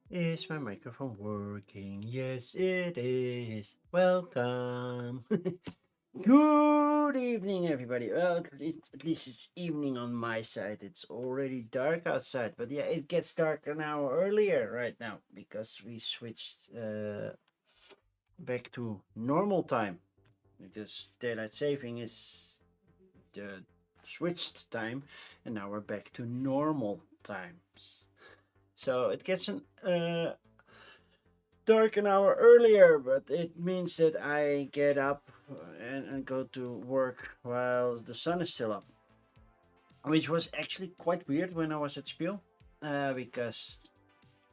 Is my microphone working? Yes, it is. Welcome. Good evening, everybody. Well, at least it's evening on my side. It's already dark outside, but yeah, it gets dark an hour earlier right now because we switched back to normal time. Because daylight saving is the switched time, and now we're back to normal times. So it gets dark an hour earlier, but it means that I get up and go to work while the sun is still up, which was actually quite weird when I was at Spiel, because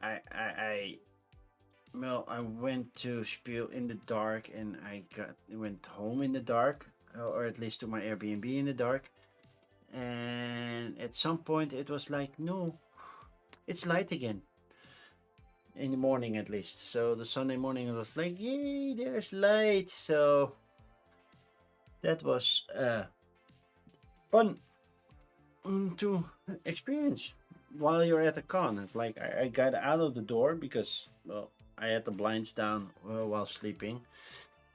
I well I went to Spiel in the dark and went home in the dark, or at least to my Airbnb in the dark, and at some point it was like, no, it's light again in the morning at least. So the Sunday morning was like, yay, there's light. So that was fun to experience while you're at the con. It's like I got out of the door because, well, I had the blinds down while sleeping,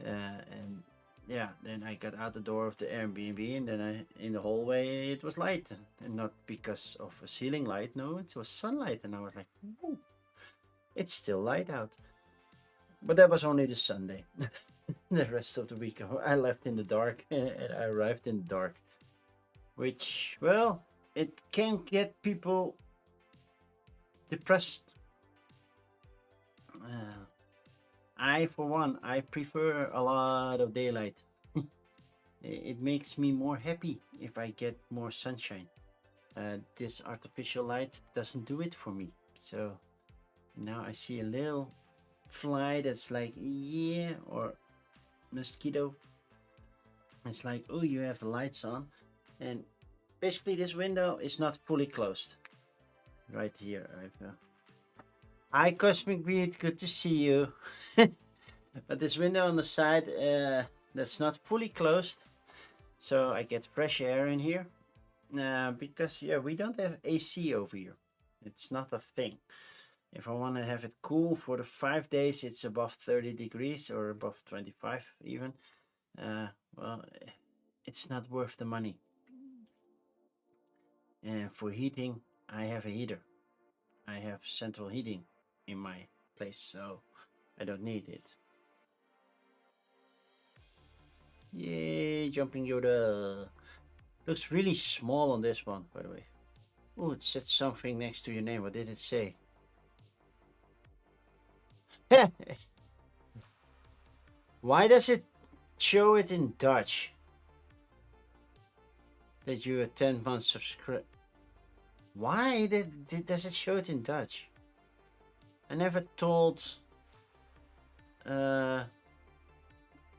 and yeah, then I got out the door of the Airbnb, and then in the hallway it was light, and not because of a ceiling light. No, it was sunlight, and I was like, "Whoa, it's still light out." But that was only the Sunday. The rest of the week I left in the dark and I arrived in the dark. Which, well, it can get people depressed. Uh, I, for one, I prefer a lot of daylight. It makes me more happy if I get more sunshine. This artificial light doesn't do it for me. So now I see a little fly that's like, yeah, or mosquito. It's like, oh, you have the lights on, and basically this window is not fully closed. Right here, hi, Cosmic Beat, good to see you. But this window on the side, that's not fully closed, so I get fresh air in here. Because yeah, we don't have AC over here. It's not a thing. If I want to have it cool for the 5 days, it's above 30 degrees or above 25 even. Well, it's not worth the money. And for heating, I have a heater. I have central heating in my place, so I don't need it. Yay, jumping Yoda. Looks really small on this one, by the way. Oh, it said something next to your name. What did it say? Why does it show it in Dutch? That you are 10 months subscribe. Why does it show it in Dutch? I never told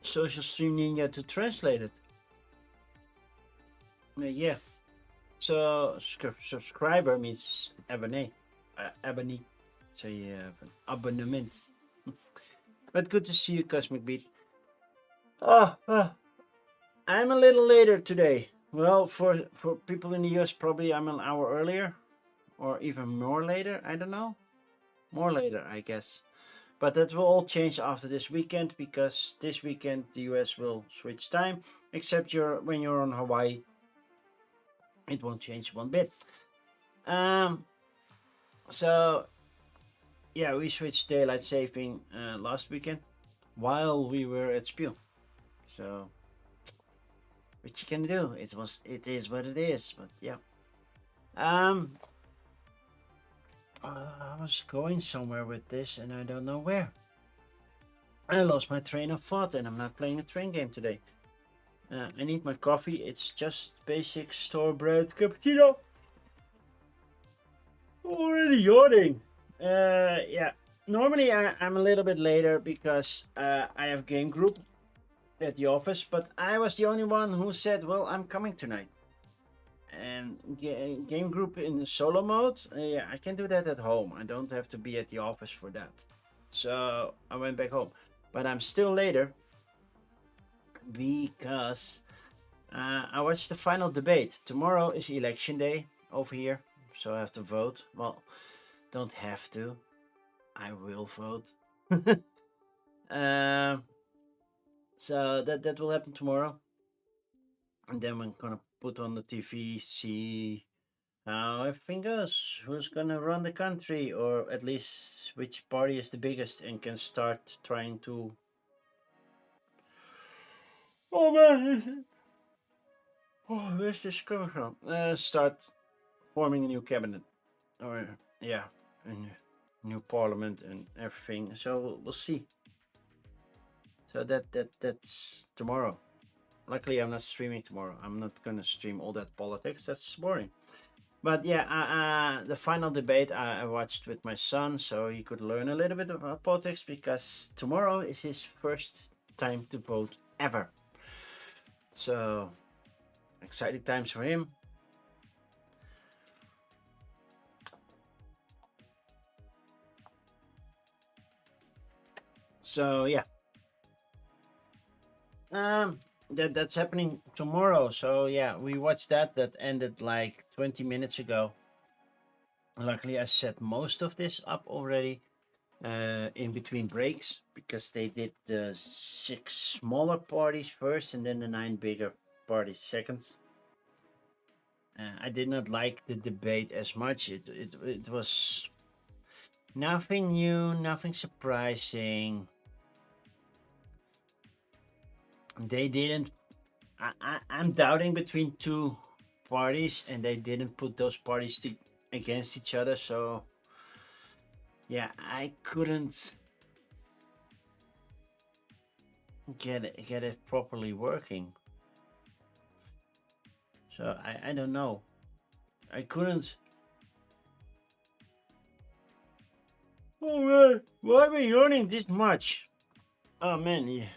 Social Stream Ninja to translate it. Yeah. So subscriber means abonnee. Abonnee. So you have an abonnement. But good to see you, Cosmic Beat. Oh, I'm a little later today. Well, for people in the US, probably I'm an hour earlier, or even more later. I don't know. More later, I guess. But that will all change after this weekend, because this weekend the US will switch time. Except when you're on Hawaii, it won't change one bit. So yeah, we switched daylight saving last weekend while we were at Spiel. So what you can do? It is what it is. But yeah. I was going somewhere with this, and I don't know where. I lost my train of thought, and I'm not playing a train game today. I need my coffee. It's just basic store-bred cappuccino. Already yawning. Yeah. Normally I'm a little bit later because I have game group at the office, but I was the only one who said, well, I'm coming tonight. And game group in solo mode, yeah, I can do that at home. I don't have to be at the office for that. So I went back home, but I'm still later because I watched the final debate. Tomorrow is election day over here, so I have to vote. Well, don't have to. I will vote. um, so that will happen tomorrow, and then we're gonna put on the TV, see how everything goes. Who's gonna run the country, or at least which party is the biggest and can start trying to. Oh man, oh, where's this coming from? Start forming a new cabinet, or yeah, a new parliament and everything. So we'll see. So that's tomorrow. Luckily, I'm not streaming tomorrow. I'm not gonna stream all that politics. That's boring. But yeah, the final debate I watched with my son, so he could learn a little bit about politics because tomorrow is his first time to vote ever. So exciting times for him. So yeah, that's happening tomorrow. So yeah, we watched that. That ended like 20 minutes ago. Luckily, I set most of this up already in between breaks because they did the 6 smaller parties first and then the 9 bigger parties second. I did not like the debate as much. It was nothing new, nothing surprising. They didn't. I'm doubting between two parties, and they didn't put those parties against each other. So yeah, I couldn't get it properly working. So I don't know. I couldn't. Oh man, why are we yawning this much? Oh man, yeah.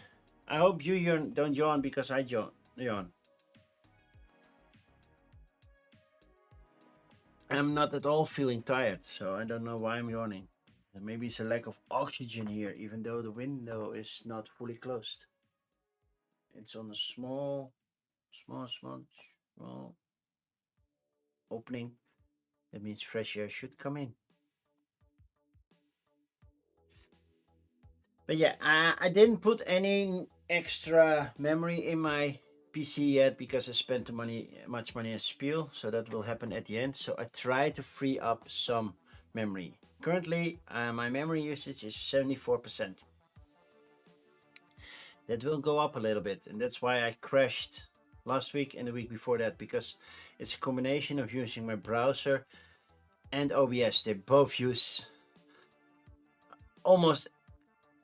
I hope you don't yawn because I yawn. I'm not at all feeling tired, so I don't know why I'm yawning. Maybe it's a lack of oxygen here, even though the window is not fully closed. It's on a small opening. That means fresh air should come in. But yeah, I didn't put any extra memory in my PC yet because I spent much money as Spiel, so that will happen at the end. So I try to free up some memory. Currently, my memory usage is 74%. That will go up a little bit, and that's why I crashed last week and the week before that because it's a combination of using my browser and OBS. They both use almost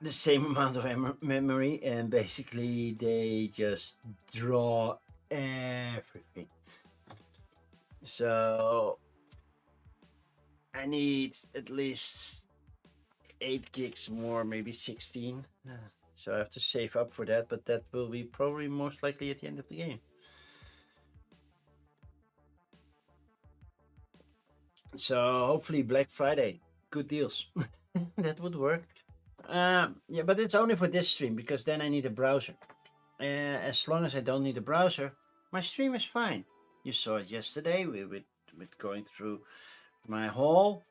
the same amount of memory, and basically they just draw everything. So I need at least 8 gigs more, maybe 16. So I have to save up for that, but that will be probably most likely at the end of the game. So hopefully Black Friday, good deals. That would work. Yeah, but it's only for this stream because then I need a browser. As long as I don't need a browser, my stream is fine. You saw it yesterday with going through my haul,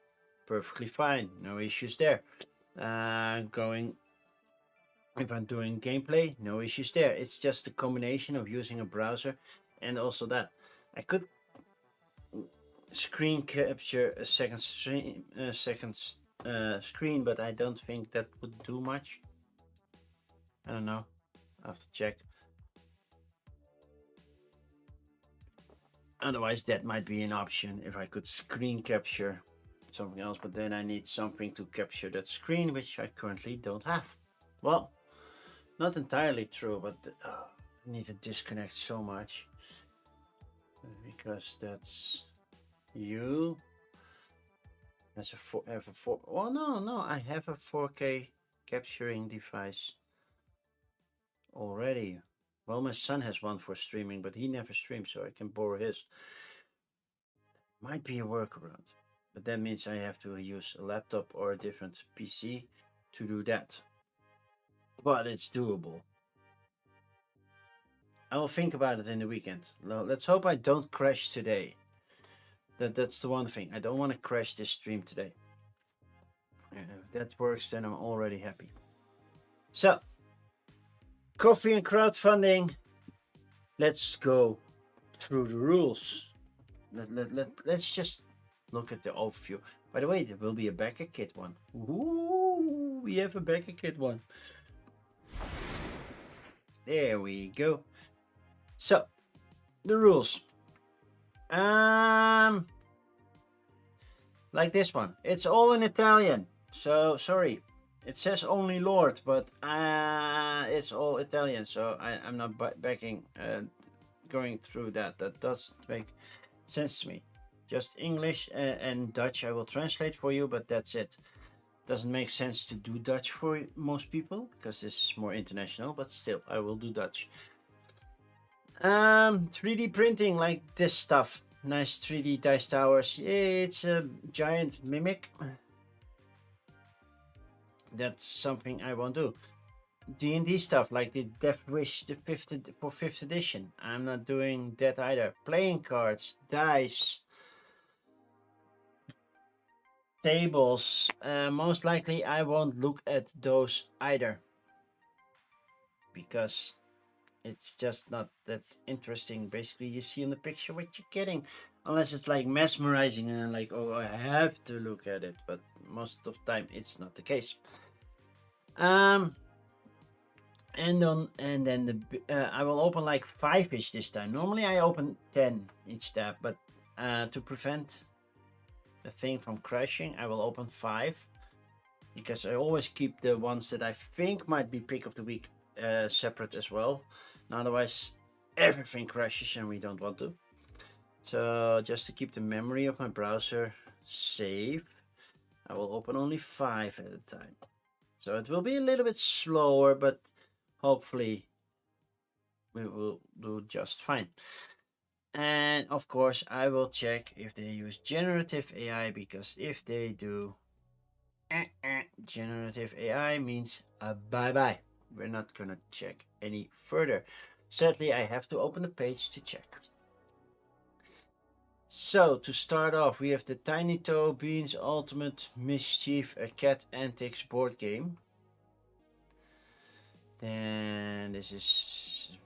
perfectly fine, no issues there. Going if I'm doing gameplay, no issues there. It's just a combination of using a browser and also that I could screen capture a second screen, but I don't think that would do much. I don't know. I have to check. Otherwise, that might be an option if I could screen capture something else, but then I need something to capture that screen, which I currently don't have. Well, not entirely true, but I need to disconnect so much because that's you. As a have a four. Oh no, I have a 4K capturing device already. Well, my son has one for streaming, but he never streams, so I can borrow his. Might be a workaround, but that means I have to use a laptop or a different PC to do that. But it's doable. I will think about it in the weekend. Let's hope I don't crash today. That's the one thing. I don't want to crash this stream today. If that works, then I'm already happy. So, coffee and crowdfunding. Let's go through the rules. Let's just look at the overview. By the way, there will be a backer kit one. Ooh, we have a backer kit one. There we go. So, the rules. Like this one. It's all in Italian. So, sorry. It says only Lord, but it's all Italian. So, I'm not backing, going through that. That doesn't make sense to me. Just English and Dutch I will translate for you, but that's it. Doesn't make sense to do Dutch for most people because this is more international, but still I will do Dutch. 3D printing, like this stuff. Nice 3D dice towers. Yeah, it's a giant mimic. That's something I won't do. D&D stuff like the Death Wish the 5th edition. I'm not doing that either. Playing cards, dice, tables. Most likely I won't look at those either, because it's just not that interesting. Basically, you see in the picture what you're getting, unless it's like mesmerizing and like, oh, I have to look at it. But most of the time, it's not the case. And then I will open like 5-ish this time. Normally I open 10 each tab, but to prevent the thing from crashing, I will open 5, because I always keep the ones that I think might be pick of the week separate as well. Otherwise, everything crashes and we don't want to. So just to keep the memory of my browser safe, I will open only 5 at a time. So it will be a little bit slower, but hopefully we will do just fine. And of course, I will check if they use generative AI, because if they do, generative AI means bye-bye. We're not gonna check any further. Sadly, I have to open the page to check. So, to start off, we have the Tiny Toe Beans Ultimate Mischief, a cat antics board game. Then this is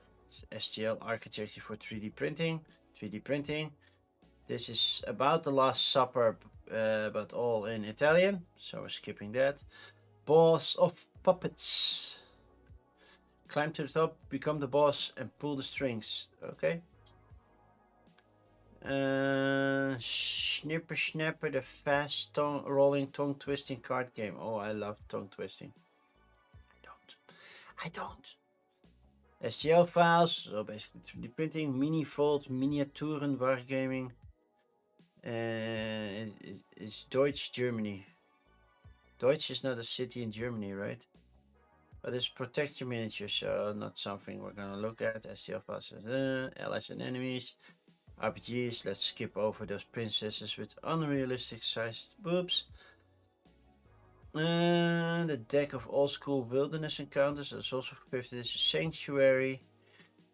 STL architecture for 3D printing. 3D printing. This is about the Last Supper, but all in Italian, so we're skipping that. Boss of Puppets. Climb to the top, become the boss, and pull the strings. Okay. Snipper Snapper, the fast rolling tongue twisting card game. Oh, I love tongue twisting. I don't. STL files, so basically 3D printing, mini fold, miniaturen wargaming. It's Deutsch, Germany. Deutsch is not a city in Germany, right? But it's protect your miniatures, so not something we're gonna look at. STL files, allies and enemies. RPGs, let's skip over those princesses with unrealistic sized boobs. The deck of old school wilderness encounters is also for 5th edition. Sanctuary.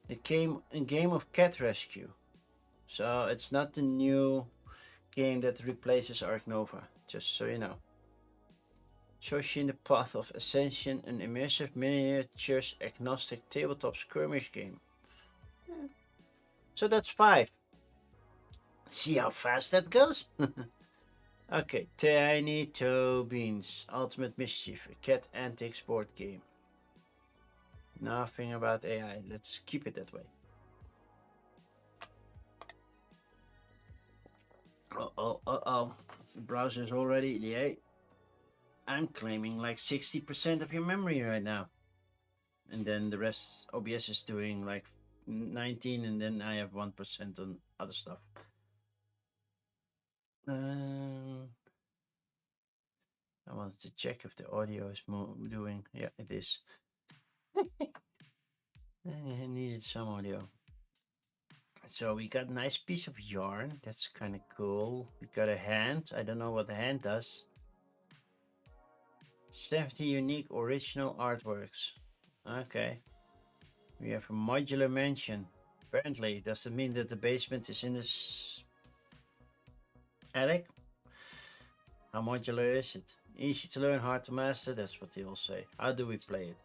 A game of cat rescue. So it's not the new game that replaces Ark Nova, just so you know. Shows you in the Path of Ascension, an immersive miniatures agnostic tabletop skirmish game. So that's 5. See how fast that goes? Okay, Tiny Toe Beans, Ultimate Mischief, a cat antics board game. Nothing about AI, let's keep it that way. Uh-oh. The browser is already, yeah. I'm claiming like 60% of your memory right now. And then the rest, OBS is doing like 19, and then I have 1% on other stuff. I wanted to check if the audio is doing. Yeah, it is. I needed some audio. So we got a nice piece of yarn. That's kind of cool. We got a hand. I don't know what the hand does. 70 unique original artworks. Okay. We have a modular mansion. Apparently, does it mean that the basement is in this attic? How modular is it? Easy to learn, hard to master, that's what they all say. How do we play it?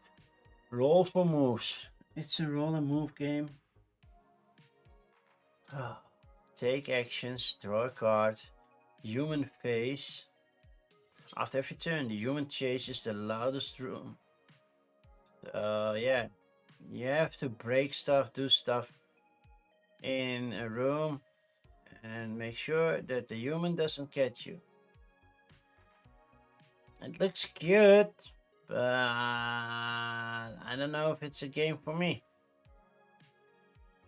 Roll for moves. It's a roll and move game. Take actions, draw a card, human face. After every turn, the human chases the loudest room. Yeah. You have to break stuff, do stuff in a room, and make sure that the human doesn't catch you. It looks cute, but I don't know if it's a game for me.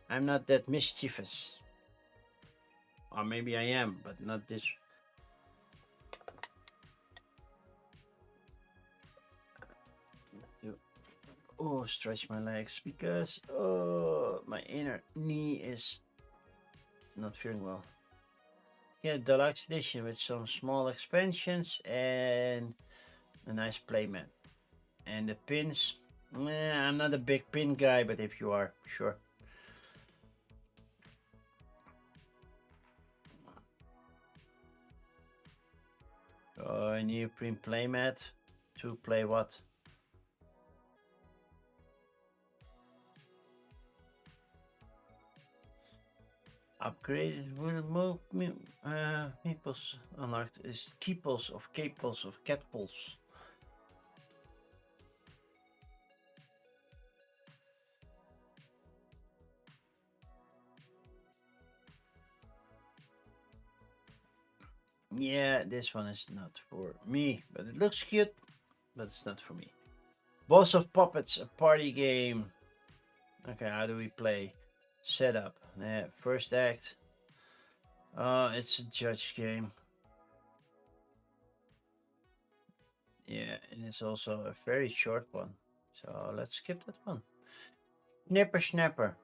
I'm not that mischievous. Or maybe I am, but not this. Oh, stretch my legs because my inner knee is not feeling well. Get a deluxe edition with some small expansions and a nice playmat. And the pins, I'm not a big pin guy, but if you are, sure. A neoprene playmat to play what? Upgraded wooden meeples unlocked is keeples of catpulls. Yeah, this one is not for me, but it looks cute, but it's not for me. Boss of Puppets, a party game. Okay, how do we play? Setup. First act. It's a judge game. Yeah, and it's also a very short one. So let's skip that one. Nipper Snapper.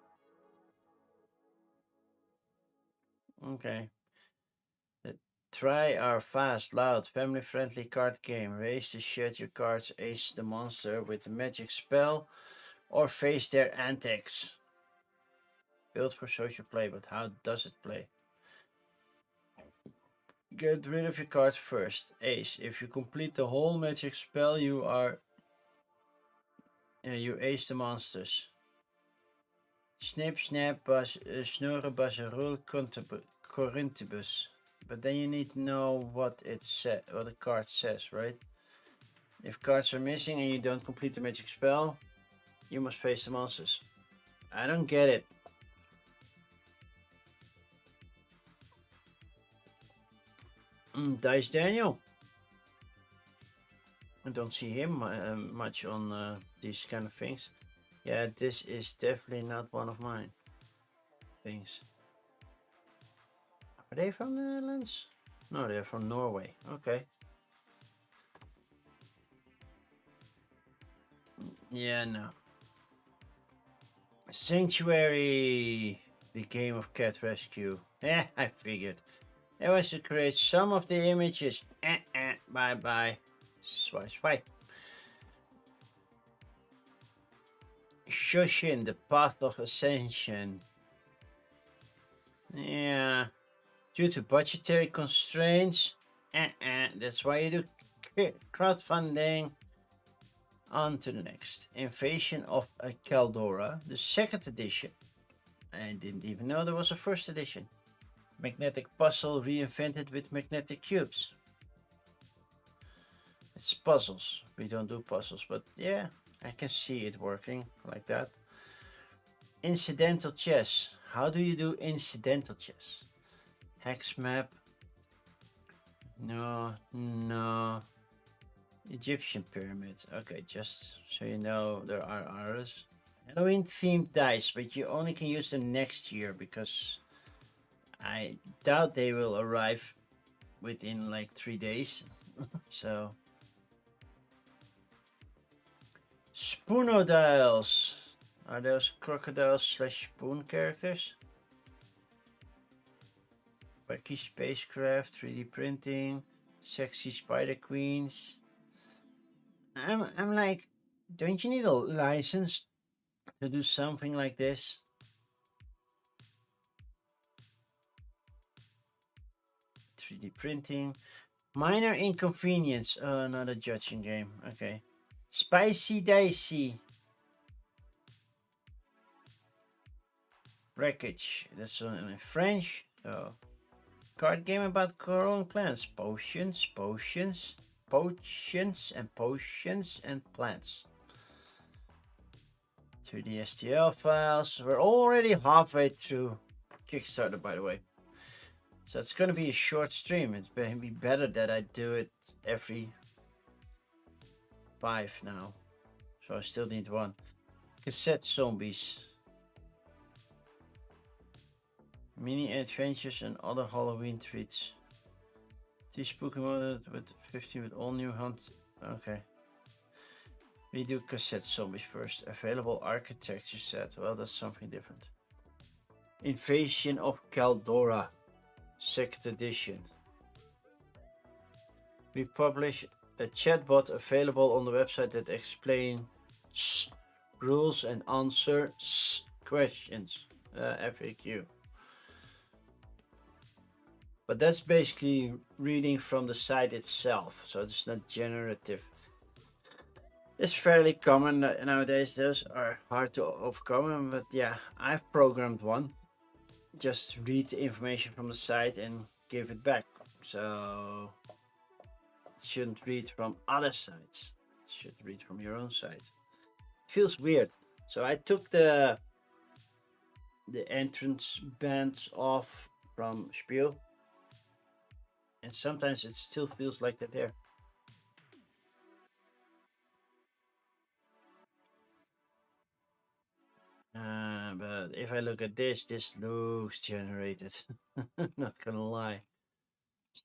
Okay. Try our fast, loud, family-friendly card game. Raise to shed your cards, ace the monster with a magic spell, or face their antics. Built for social play, but how does it play? Get rid of your cards first. Ace. If you complete the whole magic spell, you ace the monsters. Snip, snap, snoren, basarul, corintibus. But then you need to know what what the card says, right? If cards are missing and you don't complete the magic spell, you must face the monsters. I don't get it. Dice Daniel. I don't see him much on these kind of things. Yeah, this is definitely not one of mine things. Are they from the Netherlands? No, they're from Norway. Okay. Yeah, no. Sanctuary, the game of cat rescue. Yeah, I figured. It was to create some of the images. Bye bye. Swipe, swipe. Shushin, the path of ascension. Yeah. Due to budgetary constraints. That's why you do crowdfunding. On to the next. Invasion of Caldora, the second edition. I didn't even know there was a first edition. Magnetic puzzle reinvented with magnetic cubes. It's puzzles. We don't do puzzles, but yeah, I can see it working like that. Incidental chess. How do you do incidental chess? Hex map. No, no. Egyptian pyramids. Okay, just so you know, there are others. Halloween themed dice, but you only can use them next year because I doubt they will arrive within like 3 days. So Spoonodiles. Are those crocodiles slash spoon characters? Wacky spacecraft, 3D printing, sexy spider queens. I'm like, don't you need a license to do something like this? 3D printing. Minor inconvenience. Another judging game. Okay. Spicy dicey. Wreckage. That's in French. So, card game about growing plants. Potions and plants. 2D STL files. We're already halfway through Kickstarter, by the way. So it's going to be a short stream. It's going to be better that I do it every 5 now. So I still need 1. Cassette zombies. Mini adventures and other Halloween treats. 3 spooky mode with 50 with all new hunt. Okay. We do cassette zombies first. Available architecture set. Well, that's something different. Invasion of Caldora. 2nd edition. We publish a chatbot available on the website that explains rules and answers questions. FAQ. But that's basically reading from the site itself, so it's not generative. It's fairly common nowadays. Those are hard to overcome, but yeah, I've programmed one. Just read the information from the site and give it back. So it shouldn't read from other sites. It should read from your own site. Feels weird. So I took the entrance bands off from Spiel, and sometimes it still feels like they're there. But if I look at this looks generated. Not gonna lie.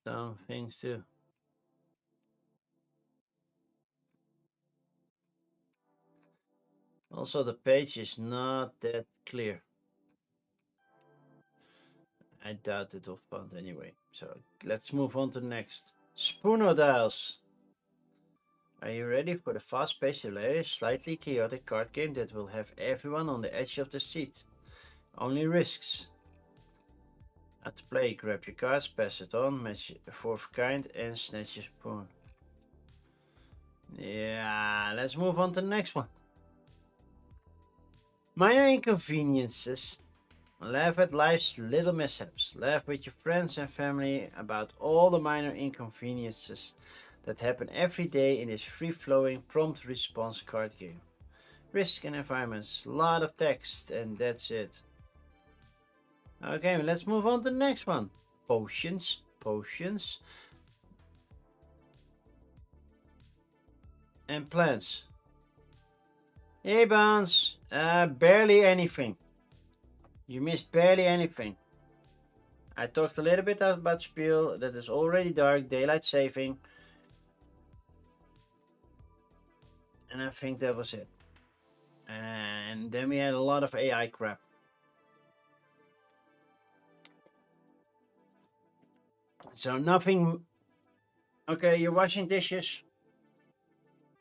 Some things too. Also, the page is not that clear. I doubt it will font anyway. So let's move on to the next. Spoono Dials. Are you ready for the fast-paced, hilarious, slightly chaotic card game that will have everyone on the edge of the seat? Only risks. How to play: grab your cards, pass it on, match a 4th kind, and snatch your spoon. Yeah, let's move on to the next one. Minor inconveniences. Laugh at life's little mishaps. Laugh with your friends and family about all the minor inconveniences that happen every day in this free-flowing prompt response card game. Risk and environments, a lot of text, and that's it. Okay, let's move on to the next one. Potions. And plants. Hey, Bounce. Barely anything. You missed barely anything. I talked a little bit about Spiel, that is already dark, daylight saving. And I think that was it. And then we had a lot of AI crap. So nothing. Okay, you're washing dishes.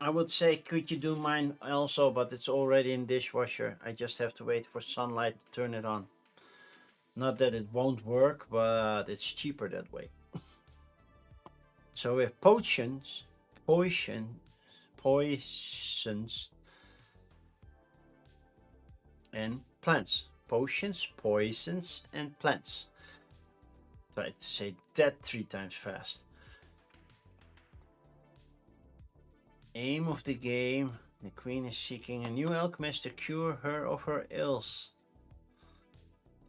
I would say, could you do mine also, but it's already in dishwasher. I just have to wait for sunlight to turn it on. Not that it won't work, but it's cheaper that way. So we have potions, and plants. Potions, poisons, and plants. Try to say that 3 times fast. Aim of the game: the queen is seeking a new alchemist to cure her of her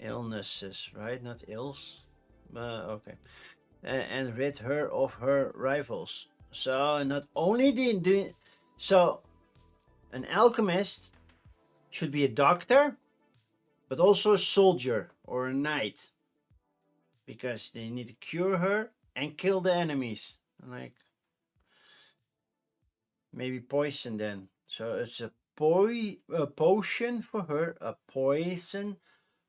illnesses, right? Not ills. Okay. And rid her of her rivals. So not only so an alchemist should be a doctor, but also a soldier or a knight, because they need to cure her and kill the enemies. Like, maybe poison then. So it's a potion for her, a poison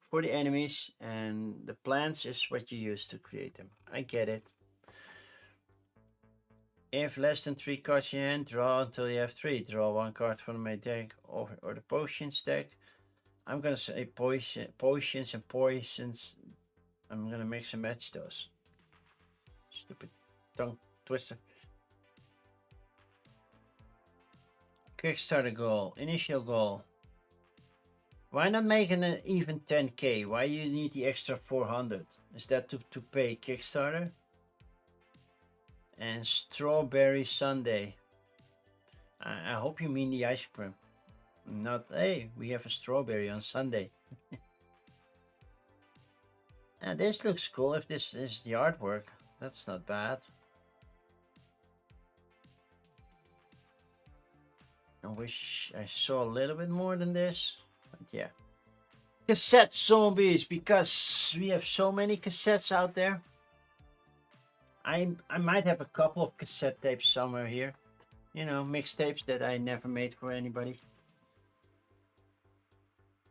for the enemies, and the plants is what you use to create them. I get it. If less than 3 cards in your hand, draw until you have 3. Draw 1 card from the main deck or the potions deck. I'm gonna say potions and poisons. I'm gonna mix and match those. Stupid tongue Twister. Kickstarter goal. Initial goal. Why not make an even 10k? Why you need the extra 400? Is that to pay Kickstarter? And strawberry sundae. I hope you mean the ice cream. Not, hey, we have a strawberry on Sunday. This looks cool. If this is the artwork, that's not bad. I wish I saw a little bit more than this, but yeah. Cassette zombies, because we have so many cassettes out there. I might have a couple of cassette tapes somewhere here. You know, mixtapes that I never made for anybody.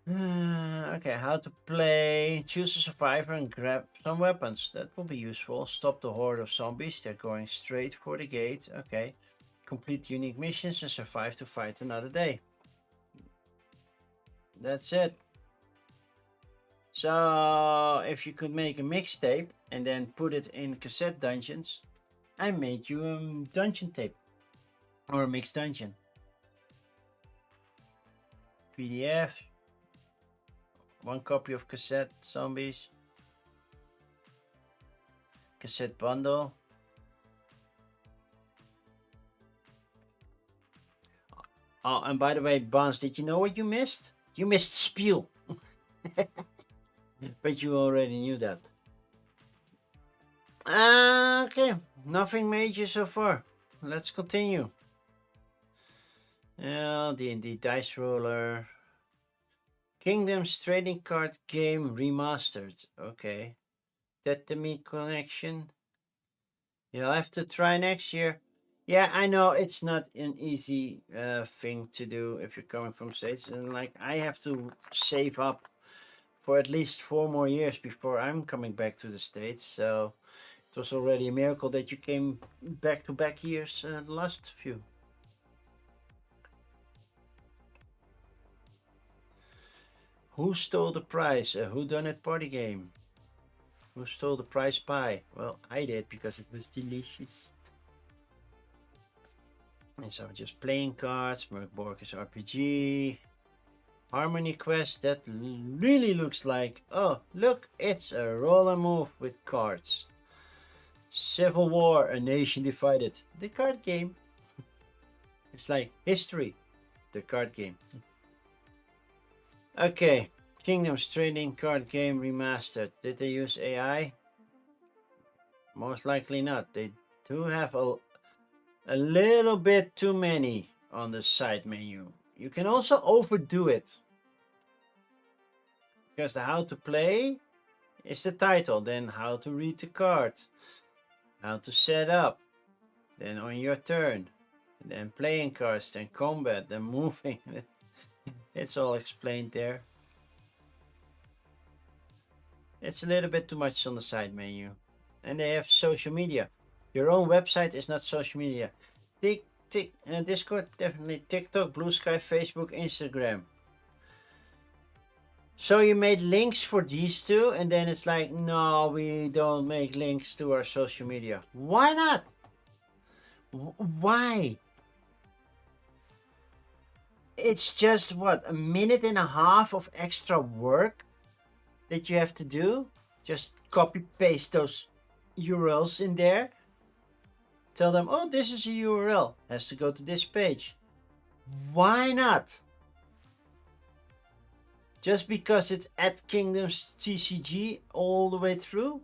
Okay, how to play. Choose a survivor and grab some weapons. That will be useful. Stop the horde of zombies. They're going straight for the gate. Okay. Complete unique missions and survive to fight another day. That's it. So, if you could make a mixtape and then put it in cassette dungeons, I made you a dungeon tape. Or a mixed dungeon. PDF. 1 copy of cassette zombies. Cassette bundle. Oh, and by the way, Buns, did you know what you missed? You missed Spiel. But you already knew that. Okay, nothing major so far. Let's continue. D&D Dice Roller. Kingdoms Trading Card Game Remastered. Okay. Tetami Connection. You'll have to try next year. Yeah, I know it's not an easy thing to do if you're coming from States. And like, I have to save up for at least 4 more years before I'm coming back to the States. So it was already a miracle that you came back-to-back years the last few. Who stole the prize? A whodunit party game. Who stole the prize pie? Well, I did because it was delicious. And so just playing cards, Merkborg's RPG. Harmony Quest, that really looks like, oh look, it's a roll and move with cards. Civil War, a nation divided, the card game. It's like history, the card game. Okay, Kingdoms Trading Card Game Remastered. Did they use AI? Most likely not. They do have a little bit too many on the side menu. You can also overdo it. Because the how to play is the title. Then how to read the card. How to set up. Then on your turn. Then playing cards. Then combat. Then moving. It's all explained there. It's a little bit too much on the side menu. And they have social media. Your own website is not social media. Discord, definitely. TikTok, Blue Sky, Facebook, Instagram. So you made links for these two, and then it's like, no, we don't make links to our social media. Why not? Why? It's just, what, a minute and a half of extra work that you have to do? Just copy paste those URLs in there. Tell them, oh, this is a URL. Has to go to this page. Why not? Just because it's at Kingdoms TCG all the way through?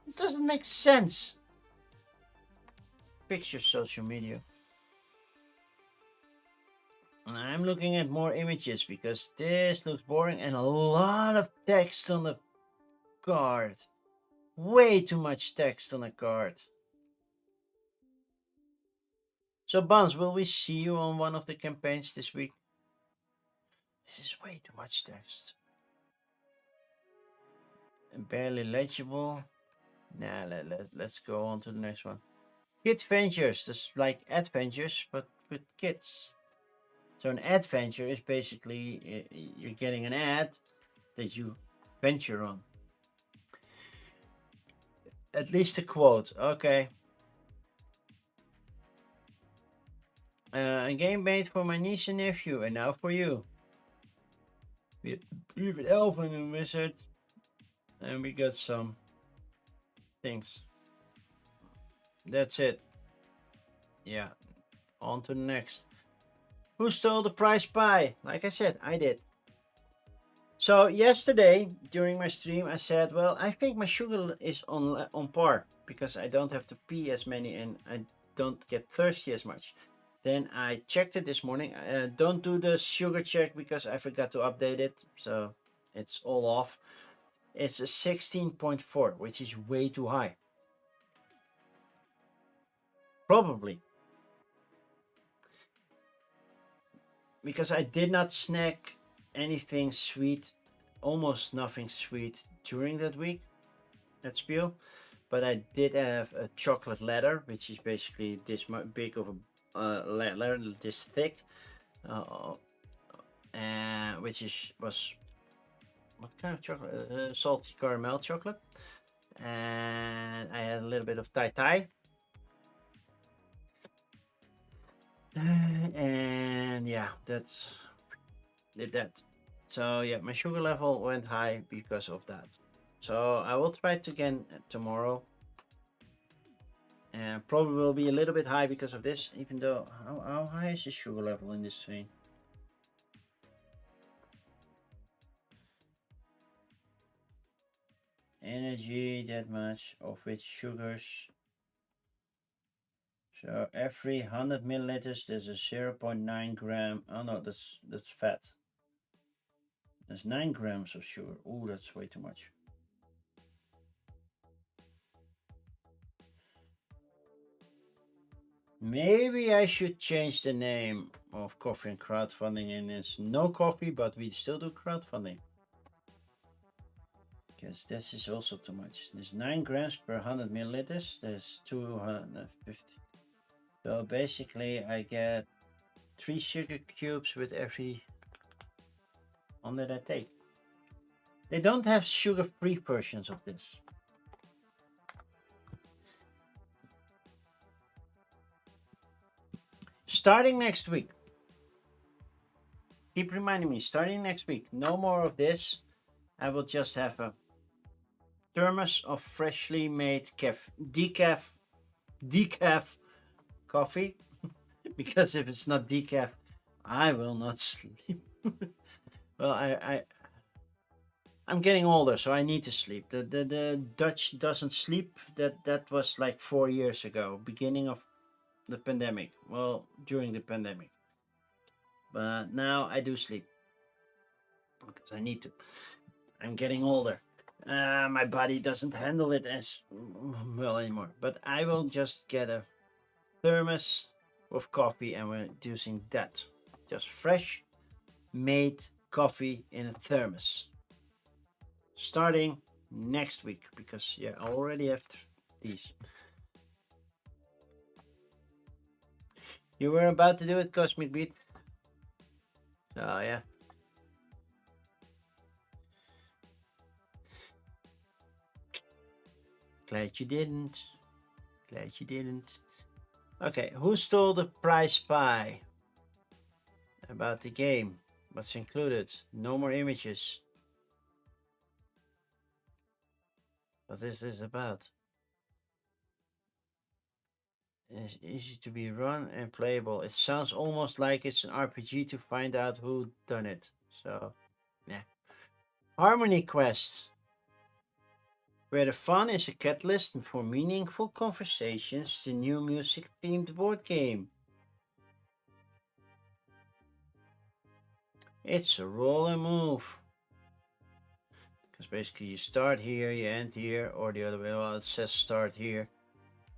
It doesn't make sense. Fix your social media. And I'm looking at more images because this looks boring and a lot of text on the card. Way too much text on a card. So Buns, will we see you on one of the campaigns this week? This is way too much text. And barely legible. Nah, let's go on to the next one. Kid Ventures, just like adventures, but with kids. So an adventure is basically you're getting an ad that you venture on. At least a quote, okay. A game made for my niece and nephew, and now for you. We have an elf and a wizard, and we got some things. That's it. Yeah, on to the next. Who stole the prize pie? Like I said, I did. So yesterday during my stream, I said, well, I think my sugar is on par because I don't have to pee as many and I don't get thirsty as much. Then I checked it this morning. Don't do the sugar check because I forgot to update it, so it's all off. It's a 16.4, which is way too high. Probably because I did not snack anything sweet, almost nothing sweet during that week at Spiel. But I did have a chocolate ladder, which is basically this big of a ladder, this thick, uh, which was what kind of chocolate? Salty caramel chocolate, and I had a little bit of tai, and yeah, that's did that. So yeah, my sugar level went high because of that. So I will try it again tomorrow. And probably will be a little bit high because of this, even though how high is the sugar level in this thing? Energy, that much, of which sugars. So every 100 milliliters there's a 0.9 gram. Oh no, that's fat. There's 9 grams of sugar. Oh, that's way too much. Maybe I should change the name of coffee and crowdfunding, and it's no coffee, but we still do crowdfunding. Because this is also too much. There's 9 grams per 100 milliliters. There's 250. So basically I get 3 sugar cubes with every one that I take. They don't have sugar-free versions of this. Starting next week. Keep reminding me, starting next week, no more of this. I will just have a thermos of freshly made decaf coffee. Because if it's not decaf, I will not sleep. Well, I'm getting older, so I need to sleep. The Dutch doesn't sleep. That was like 4 years ago, beginning of the pandemic. Well, during the pandemic. But now I do sleep because I need to. I'm getting older. My body doesn't handle it as well anymore. But I will just get a thermos with coffee and we're using that. Just fresh made coffee in a thermos. Starting next week because yeah, I already have these. You were about to do it, Cosmic Beat. Oh yeah. Glad you didn't. Glad you didn't. Okay, who stole the prize pie? About the game. What's included? No more images. What is this about? It's easy to be run and playable. It sounds almost like it's an RPG to find out who done it. So, yeah. Harmony Quest, where the fun is a catalyst for meaningful conversations, the new music-themed board game. It's a roll and move. Because basically you start here, you end here, or the other way. Well, it says start here.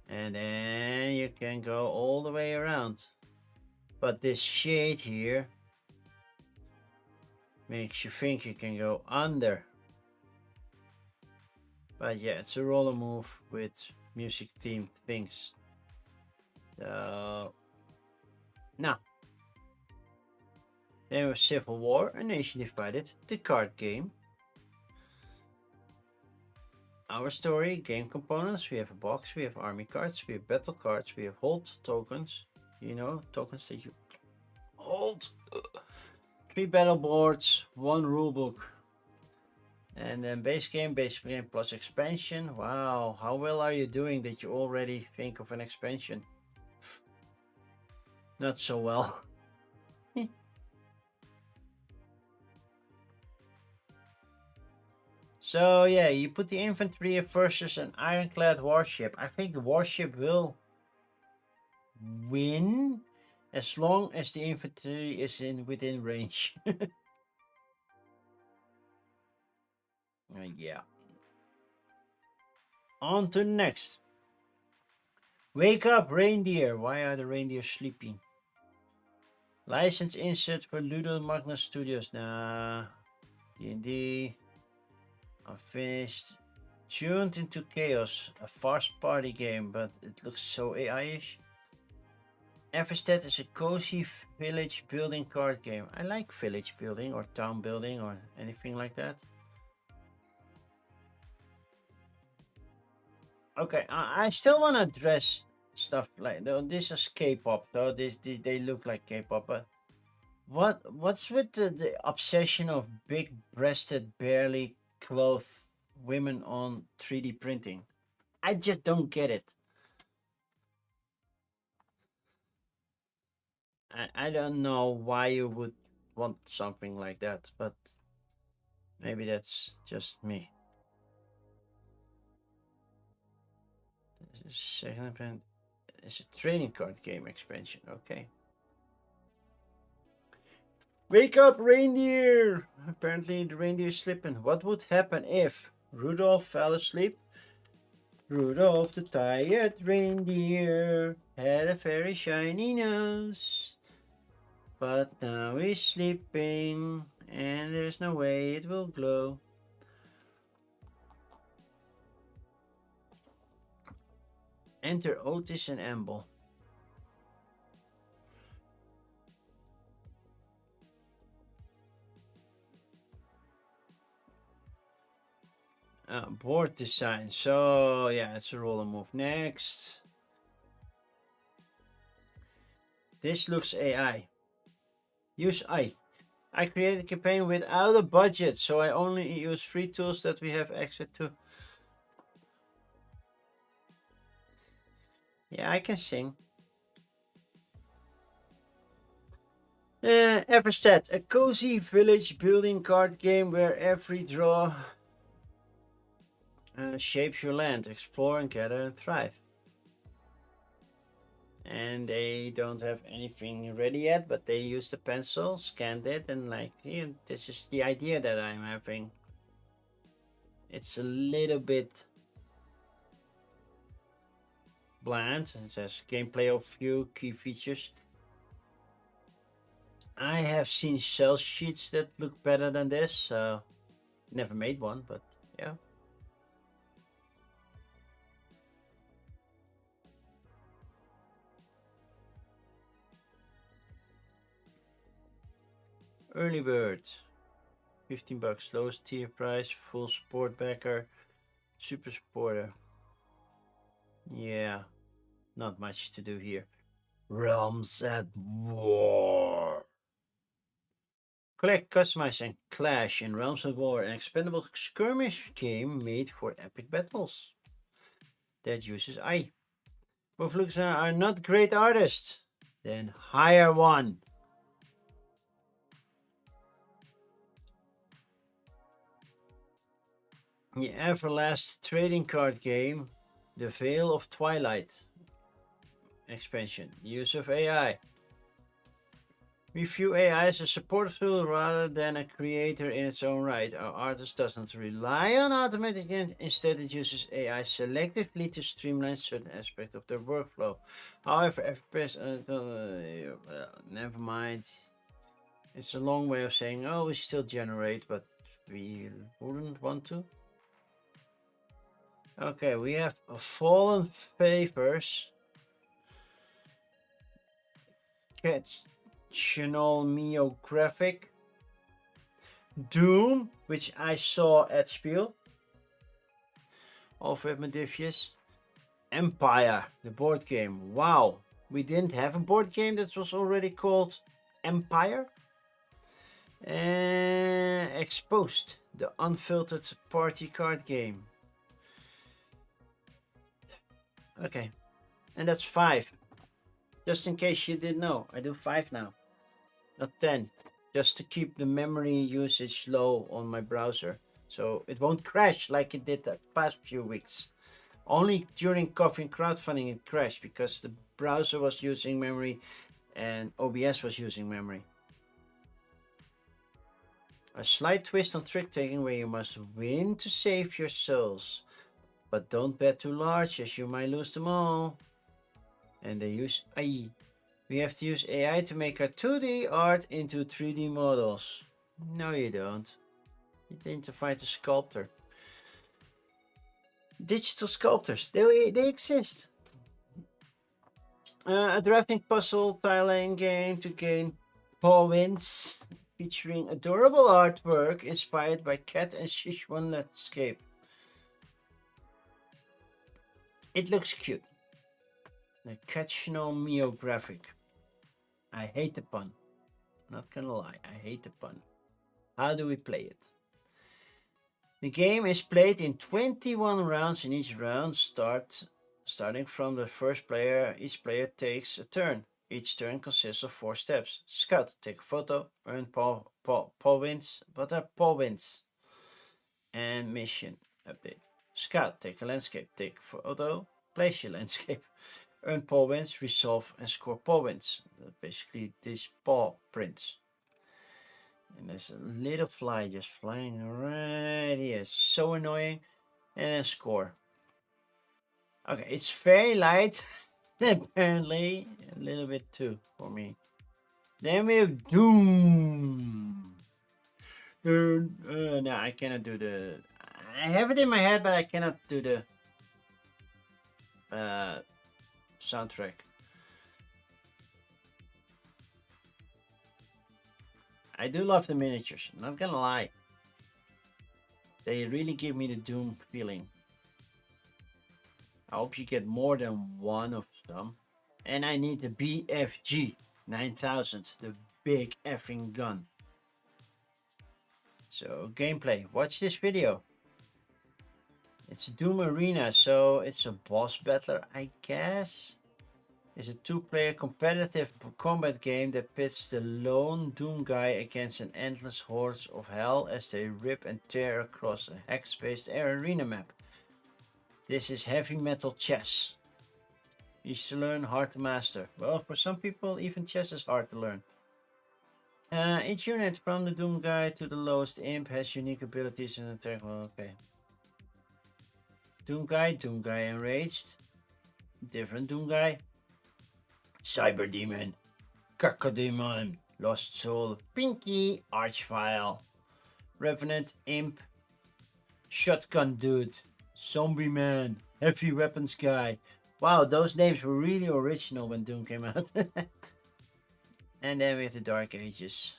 And then you can go all the way around. But this shade here makes you think you can go under. But yeah, it's a roller move with music themed things. So now, then we have Civil War, A Nation Divided, the card game. Our story, game components, we have a box, we have army cards, we have battle cards, we have hold tokens, you know, tokens that you hold. 3 battle boards, 1 rulebook. And then base game plus expansion. Wow, how well are you doing that you already think of an expansion? Not so well. So yeah, you put the infantry versus an ironclad warship. I think the warship will win as long as the infantry is within range. Yeah. On to next. Wake up, reindeer. Why are the reindeer sleeping? License insert for Ludo Magnus Studios. Nah. D&D. Unfinished. Tuned into Chaos. A fast party game, but it looks so AI-ish. Everstead is a cozy village building card game. I like village building or town building or anything like that. Okay, I still want to address stuff like this is K-pop, though. This they look like K-pop, but what's with the obsession of big-breasted, barely clothed women on 3D printing? I just don't get it. I don't know why you would want something like that, but maybe that's just me. Second event is a trading card game expansion. Okay. Wake up, reindeer! Apparently the reindeer is sleeping. What would happen if Rudolph fell asleep? Rudolph the tired reindeer had a very shiny nose. But now he's sleeping and there's no way it will glow. Enter Otis and Amble. Board design. So yeah, it's a roller move. Next. This looks AI. Use I. I created a campaign without a budget, so I only use free tools that we have access to. Yeah, I can sing. Everstead, a cozy village building card game where every draw shapes your land. Explore and gather and thrive. And they don't have anything ready yet, but they used the pencil, scanned it, and like, yeah, this is the idea that I'm having. It's a little bit bland. It says gameplay of few key features. I have seen shell sheets that look better than this, so never made one, but yeah. Early bird, 15 bucks, lowest tier price, full support backer, super supporter. Yeah, not much to do here. Realms at War. Collect, customize, and clash in Realms of War, an expendable skirmish game made for epic battles that uses I. Both looks are not great artists. Then hire one. The Everlast trading card game, The Veil of Twilight expansion. Use of AI. We view AI as a support tool rather than a creator in its own right. Our artist doesn't rely on automatic, instead it uses AI selectively to streamline certain aspects of their workflow. However, FPS, never mind. It's a long way of saying, oh, we still generate, but we wouldn't want to. Okay, we have Fallen Favors. Catch Chanel Mio graphic. Doom, which I saw at Spiel. Alfred Modifius. Empire, the board game. Wow. We didn't have a board game that was already called Empire. Exposed, the unfiltered party card game. Okay, and that's 5. Just in case you didn't know, I do 5 now, not 10. Just to keep the memory usage low on my browser, so it won't crash like it did the past few weeks. Only during Coffee Crowdfunding it crashed because the browser was using memory and OBS was using memory. A slight twist on trick taking where you must win to save your souls. But don't bet too large as you might lose them all. And they use AI. We have to use AI to make our 2D art into 3D models. No, you don't. You need to find a sculptor. Digital sculptors, they exist. A drafting puzzle tiling game to gain points, featuring adorable artwork inspired by cat and Sichuan landscape. It looks cute. The Catchno Mio graphic. I hate the pun. Not gonna lie, I hate the pun. How do we play it? The game is played in 21 rounds. In each round, starting from the first player, each player takes a turn. Each turn consists of 4 steps. Scout, take a photo, earn points. What are points? And mission update. Scout, take a landscape, take a photo, place your landscape. Earn points, resolve and score points. Basically these paw prints. And there's a little fly just flying right here. So annoying. And then score. Okay, it's very light. Apparently, a little bit too for me. Then we have Doom. No, I cannot do the. I have it in my head, but I cannot do the soundtrack. I do love the miniatures, not gonna lie. They really give me the Doom feeling. I hope you get more than one of them. And I need the BFG 9000, the big effing gun. So, gameplay. Watch this video. It's Doom Arena, so it's a boss battler, I guess. It's a 2-player competitive combat game that pits the lone Doom guy against an endless hordes of hell as they rip and tear across a hex-based arena map. This is heavy metal chess. Easy to learn, hard to master. Well, for some people, even chess is hard to learn. Each unit, from the Doom guy to the lowest imp, has unique abilities and attack. Well, okay. Doom guy enraged. Different Doom guy. Cyber Demon, Cacodemon, Lost Soul, Pinky, Archvile, Revenant, Imp, Shotgun Dude, Zombie Man, Heavy Weapons Guy. Wow, those names were really original when Doom came out. And then we have the Dark Ages.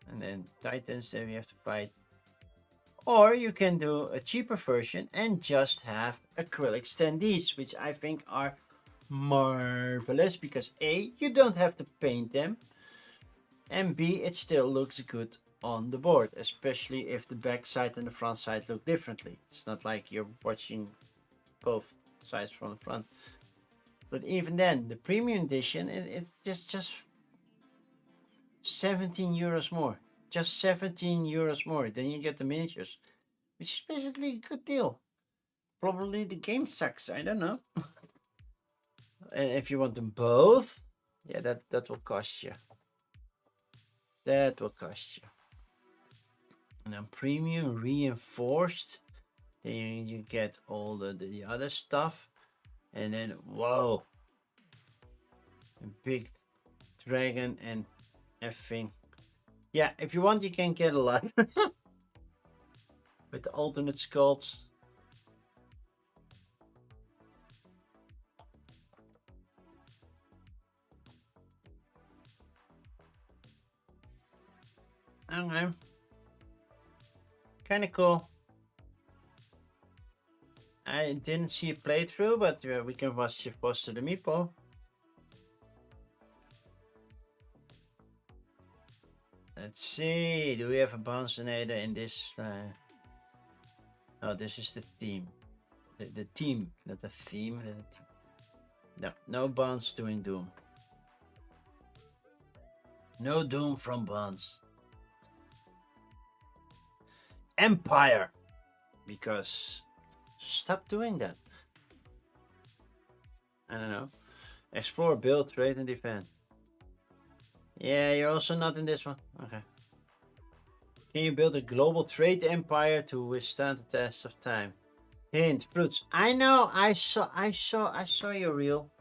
And then Titans that we have to fight. Or you can do a cheaper version and just have acrylic standees, which I think are marvelous because A, you don't have to paint them, and B, it still looks good on the board, especially if the back side and the front side look differently. It's not like you're watching both sides from the front. But even then, the premium edition, it just 17 euros more. Just 17 euros more. Then you get the miniatures, which is basically a good deal. Probably the game sucks. I don't know. And if you want them both, yeah, that will cost you. That will cost you. And then premium reinforced. Then you get all the other stuff. And then, whoa. A big dragon and everything. Yeah, if you want, you can get a lot. With the alternate sculpts. Okay. Kinda cool. I didn't see a playthrough, but we can watch Foster the Meeple. Let's see. Do we have a Bonzonator in this? Oh, this is the theme. The team, not the theme. No, no Bonds doing Doom. No Doom from Bonds. Empire, because stop doing that. I don't know. Explore, build, trade, and defend. Yeah, you're also not in this one. Okay. Can you build a global trade empire to withstand the test of time? Hint, fruits. I know. I saw your reel.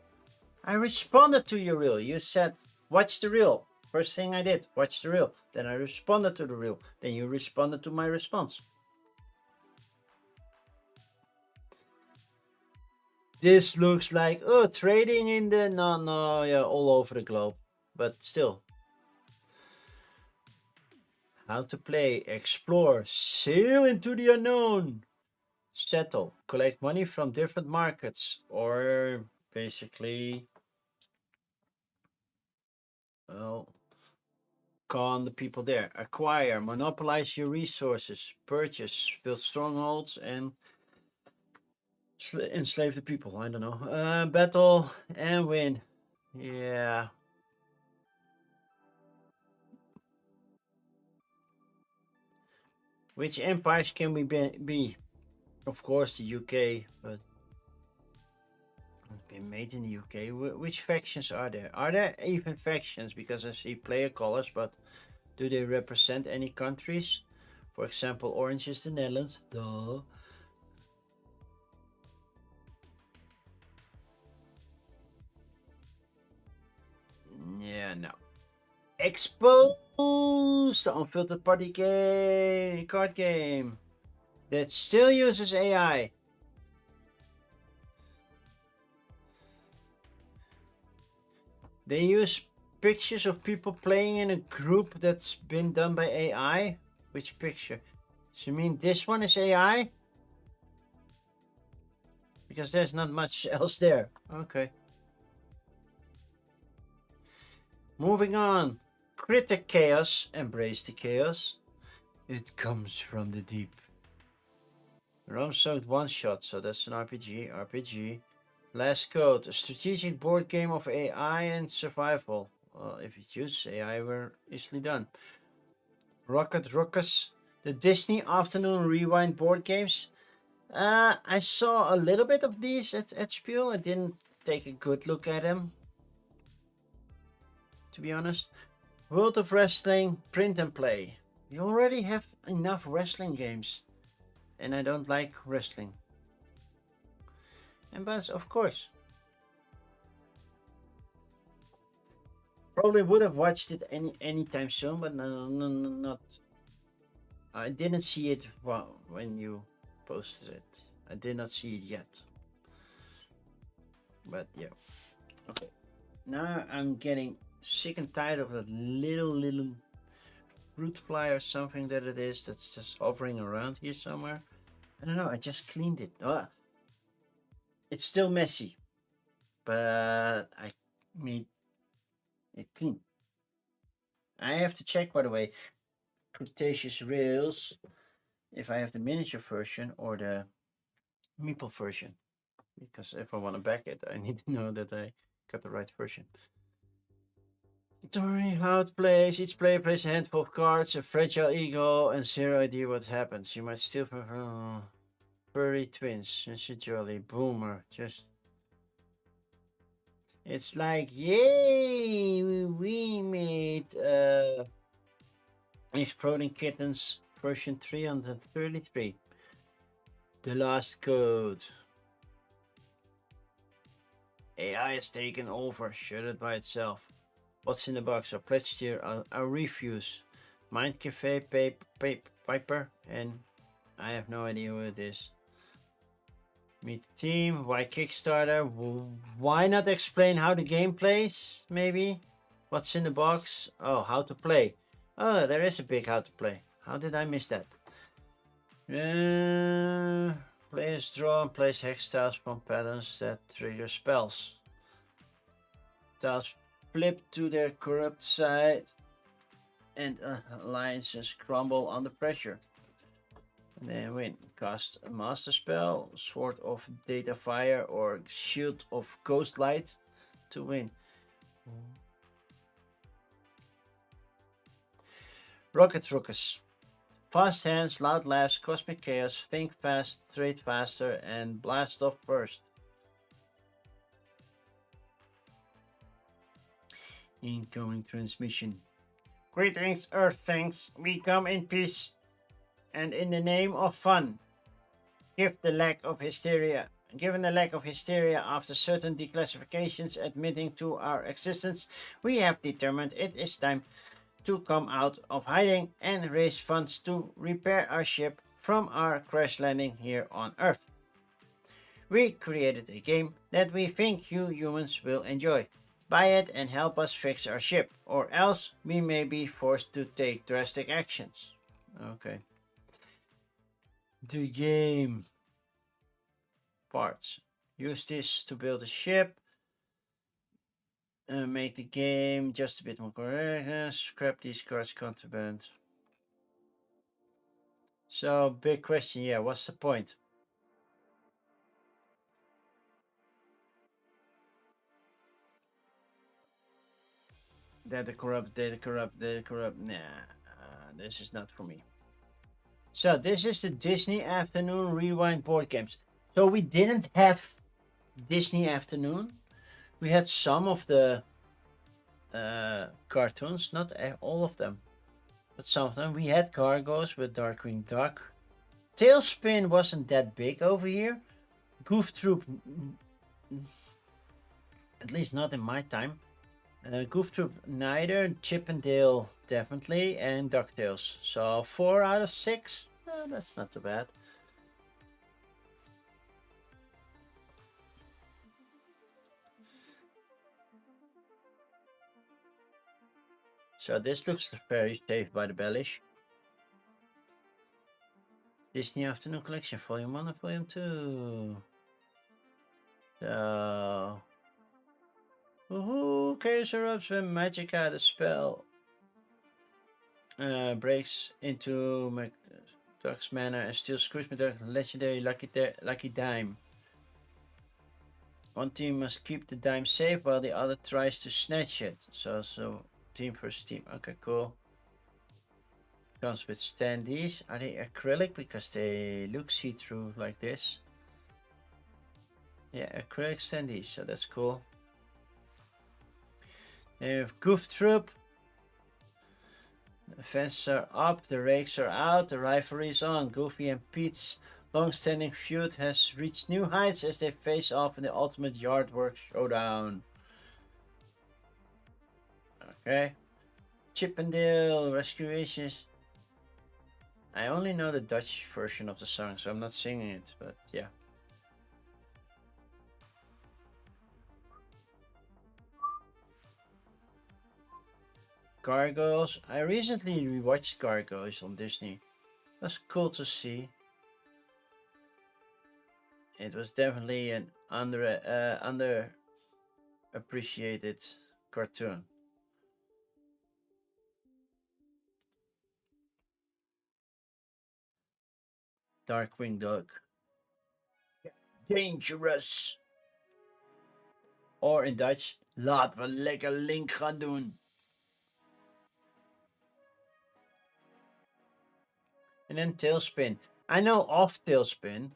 I responded to your reel. You said, "Watch the reel." First thing I did, watch the reel. Then I responded to the reel. Then you responded to my response. This looks like trading in the yeah, all over the globe, but still. How to play, explore, sail into the unknown, settle, collect money from different markets, or basically, well, con the people there. Acquire, monopolize your resources, purchase, build strongholds, and enslave the people. I don't know. Battle and win. Yeah. Which empires can we be? Of course, the UK, but been made in the UK. Which factions are there? Are there even factions? Because I see player colors, but do they represent any countries? For example, orange is the Netherlands. Duh. Yeah, no. Exposed! The unfiltered party game, card game that still uses AI. They use pictures of people playing in a group that's been done by AI. Which picture? So you mean this one is AI? Because there's not much else there. Okay. Moving on. Critic chaos. Embrace the chaos. It comes from the deep. Rum soaked one shot, so that's an RPG. RPG. Last Code, a strategic board game of AI and survival. Well, if it uses AI, we're easily done. Rocket Ruckus, the Disney Afternoon Rewind board games. I saw a little bit of these at Spiel. I didn't take a good look at them, to be honest. World of Wrestling, print and play. You already have enough wrestling games, and I don't like wrestling. And but of course, probably would have watched it anytime soon, but not. I didn't see it when you posted it. I did not see it yet. But yeah, okay. Now I'm getting sick and tired of that little fruit fly or something that it is that's just hovering around here somewhere. I don't know. I just cleaned it. It's still messy, but I made it clean. I have to check, by the way, Cretaceous Rails, if I have the miniature version or the meeple version. Because if I want to back it, I need to know that I got the right version. Story, how it plays. Each player plays a handful of cards, a fragile ego, and zero idea what happens. You might steal from furry twins. Mr. Jolly, boomer. Just. It's like, yay! We made Exploding Kittens version 333. The Last Code. AI has taken over, shut it by itself. What's in the box? I pledged here, I refuse. Mind Cafe, Piper, and I have no idea who it is. Meet the team, why Kickstarter? Why not explain how the game plays, maybe? What's in the box? Oh, how to play. Oh, there is a big how to play. How did I miss that? Players draw and place hex tiles from patterns that trigger spells. Tiles flip to their corrupt side and alliances crumble under pressure. And then win. Cast a master spell, Sword of Data Fire or Shield of Ghost Light to win. Rocket Ruckus. Fast hands, loud laughs, cosmic chaos, think fast, trade faster, and blast off first. Incoming transmission. Greetings, Earthlings. We come in peace and in the name of fun. Given the lack of hysteria after certain declassifications admitting to our existence, we have determined it is time to come out of hiding and raise funds to repair our ship from our crash landing here on Earth. We created a game that we think you humans will enjoy. Buy it and help us fix our ship, or else we may be forced to take drastic actions. Okay. The game. Parts. Use this to build a ship. Make the game just a bit more correct. Scrap these cards contraband. So, big question, yeah, what's the point? Data corrupt. Nah, this is not for me. So, this is the Disney Afternoon Rewind board games. So, we didn't have Disney Afternoon. We had some of the cartoons, not all of them, but some of them. We had Gargoyles with Darkwing Duck. Tailspin wasn't that big over here. Goof Troop, at least not in my time. Goof Troop neither. Chip and Dale definitely, and DuckTales. So 4 out of 6. That's not too bad. So this looks very safe by the bellish. Disney Afternoon Collection, Volume 1 and Volume 2. So... Woohoo! Chaos erupts when Magica, the spell, breaks into McDuck's mana and steals Scrooge McDuck's legendary lucky dime. One team must keep the dime safe while the other tries to snatch it. So team versus team. Okay, cool. Comes with standees. Are they acrylic? Because they look see-through like this. Yeah, acrylic standees. So that's cool. They have Goof Troop. The fences are up, the rakes are out, the rivalry is on. Goofy and Pete's long-standing feud has reached new heights as they face off in the ultimate yard work showdown. Okay. Chip and Dale Rescuations. I only know the Dutch version of the song, so I'm not singing it, but yeah. Gargoyles. I recently rewatched Gargoyles on Disney. That's cool to see. It was definitely an underappreciated cartoon. Darkwing Duck. Dangerous. Or in Dutch, laten we lekker link gaan doen. And then Tailspin. I know of Tailspin.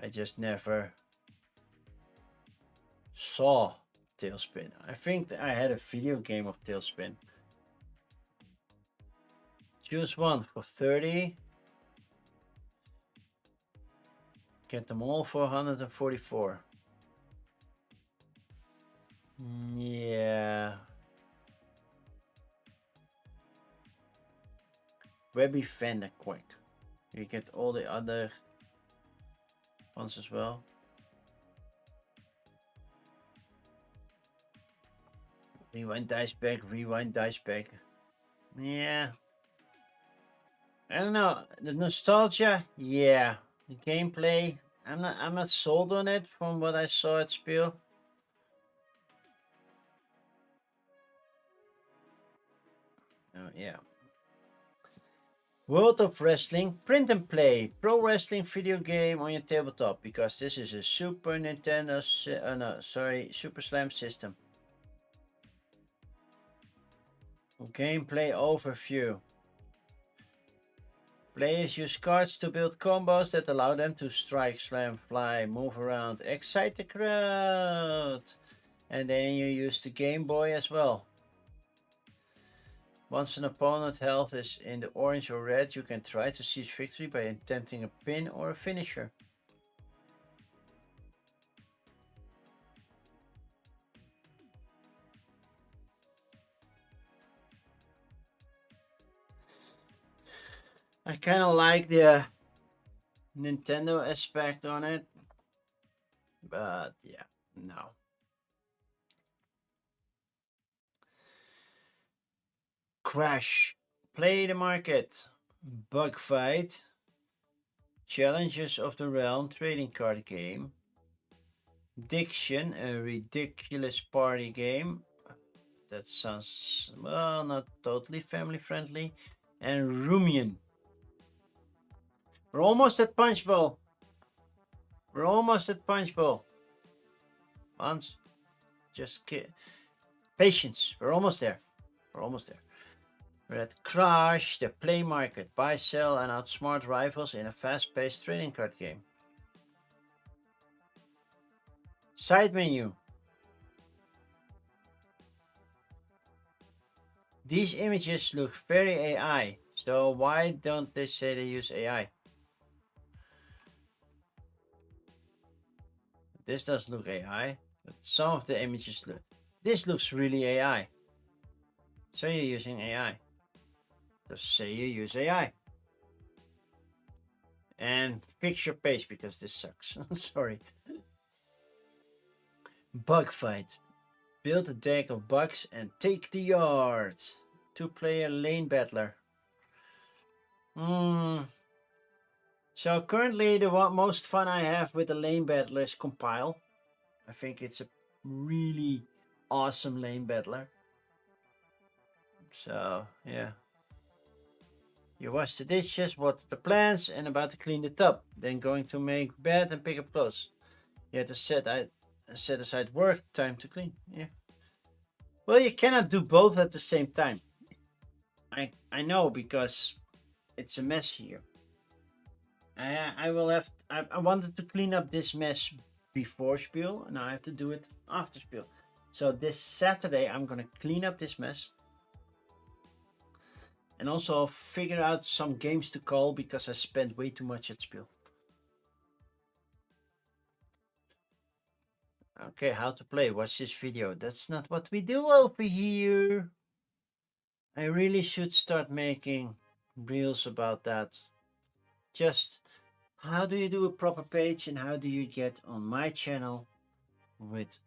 I just never saw Tailspin. I think I had a video game of Tailspin. Choose one for 30. Get them all for 144. Yeah. Webby Fender quick. You get all the other ones as well. Rewind dice back, rewind dice back. Yeah. I don't know. The nostalgia, yeah. The gameplay, I'm not sold on it from what I saw at Spiel. Oh yeah. World of Wrestling, print and play, pro wrestling video game on your tabletop, because this is a Super Nintendo, no, sorry, Super Slam system. Gameplay overview. Players use cards to build combos that allow them to strike, slam, fly, move around, excite the crowd. And then you use the Game Boy as well. Once an opponent's health is in the orange or red, you can try to seize victory by attempting a pin or a finisher. I kind of like the Nintendo aspect on it, but yeah, no. Crash, play the market, bug fight, challenges of the realm trading card game, Diction, a ridiculous party game. That sounds, well, not totally family friendly, and Rumian. We're almost at Punch Bowl. We're almost at Punch Bowl. Once, just patience. We're almost there. We're almost there. We're at Crash, the play market. Buy, sell, and outsmart rivals in a fast-paced trading card game. Side menu. These images look very AI. So why don't they say they use AI? This does look AI, but some of the images look. This looks really AI. So you're using AI. Just say you use AI. And fix your page because this sucks. Sorry. Bug fight. Build a deck of bugs and take the yard. 2-player lane battler. So currently the most fun I have with the lane battler is Compile. I think it's a really awesome lane battler. So yeah. You wash the dishes, water the plants, and about to clean the tub. Then going to make bed and pick up clothes. You have to set aside work time to clean. Yeah. Well, you cannot do both at the same time. I know, because it's a mess here. I will have. I wanted to clean up this mess before Spiel, and I have to do it after Spiel. So this Saturday I'm gonna clean up this mess, and also figure out some games to call because I spent way too much at Spiel. Okay, how to play? Watch this video. That's not what we do over here. I really should start making reels about that. Just how do you do a proper page and how do you get on my channel with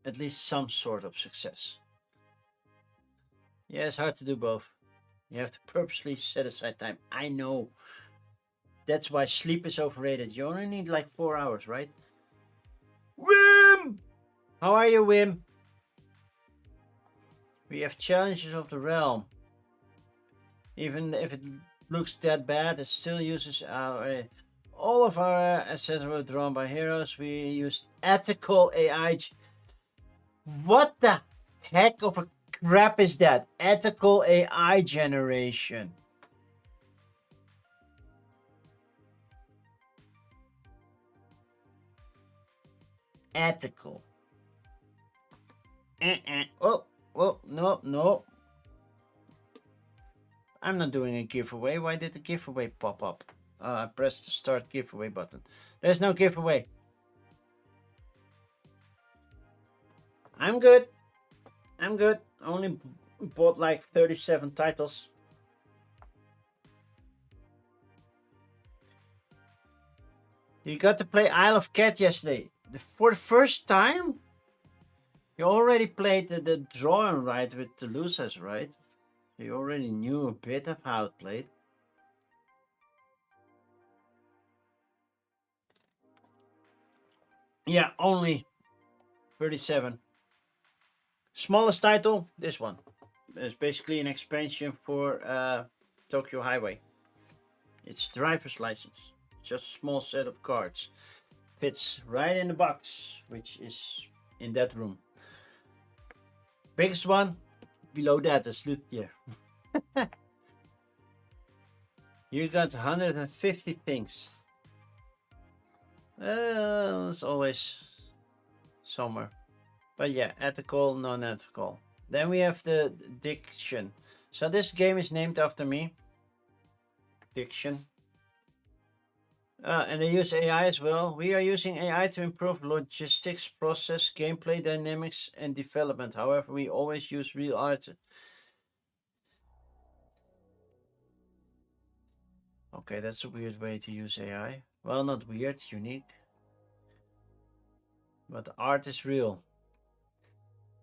at least some sort of success? Yeah, it's hard to do both. You have to purposely set aside time. I know. That's why sleep is overrated. You only need like 4 hours, right? Wim! How are you, Wim? We have challenges of the realm. Even if it looks that bad, it still uses our... all of our assets were drawn by heroes. We used ethical AI. What the heck of a crap is that? Ethical AI generation. Ethical. Oh, well, no. I'm not doing a giveaway. Why did the giveaway pop up? I pressed the start giveaway button. There's no giveaway. I'm good. Only bought like 37 titles. You got to play Isle of Cat yesterday. For the first time? You already played the draw and write with the losers, right? You already knew a bit of how it played. Yeah, only 37. Smallest title, this one. It's basically an expansion for Tokyo Highway. It's driver's license. Just a small set of cards. Fits right in the box, which is in that room. Biggest one, below that is loot here. You got 150 things. It's always somewhere. But yeah, ethical, non-ethical. Then we have the diction. So this game is named after me. Diction. And they use AI as well. We are using AI to improve logistics, process, gameplay dynamics, and development. However, we always use real art. Okay, that's a weird way to use AI. Well, not weird, unique. But art is real.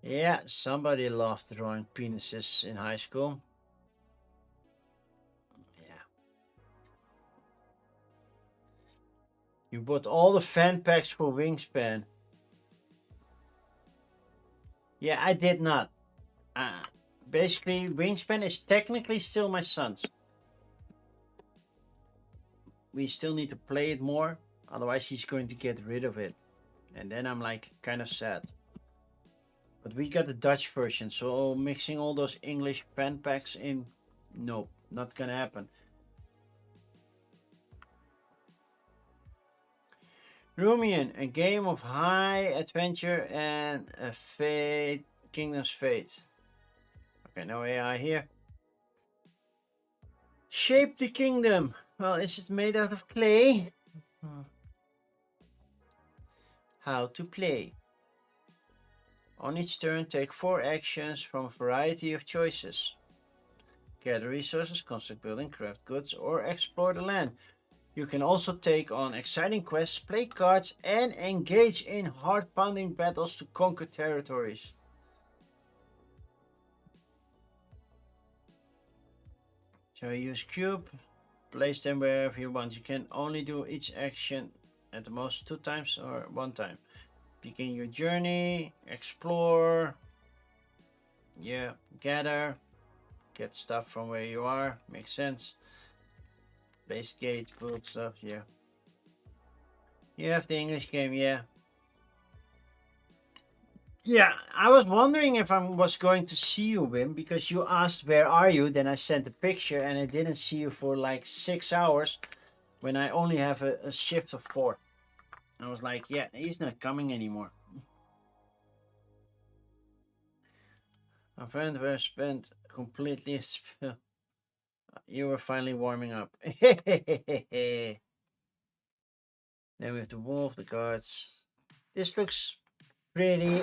Yeah, somebody loved drawing penises in high school. Yeah. You bought all the fan packs for Wingspan. Yeah, I did not. Uh, Basically, Wingspan is technically still my son's. We still need to play it more, otherwise he's going to get rid of it. And then I'm like kind of sad. But we got the Dutch version, so mixing all those English fan packs in, nope, not gonna happen. Rumian, a game of high adventure and a fate, Kingdom's Fate. Okay, no AI here. Shape the kingdom. Well, is it made out of clay? How to play. On each turn, take 4 actions from a variety of choices. Gather resources, construct building, craft goods, or explore the land. You can also take on exciting quests, play cards, and engage in heart-pounding battles to conquer territories. So you use cube, place them wherever you want. You can only do each action at the most 2 times or 1 time. Begin your journey, explore, yeah, gather, get stuff from where you are, makes sense. Base gate, build stuff, yeah. You have the English game, yeah. Yeah, I was wondering if I was going to see you, Wim, because you asked where are you, then I sent a picture and I didn't see you for like 6 hours when I only have a shift of 4. I was like, yeah, he's not coming anymore. My friend were spent completely. You were finally warming up. Then we have the wolf, the guards. This looks pretty.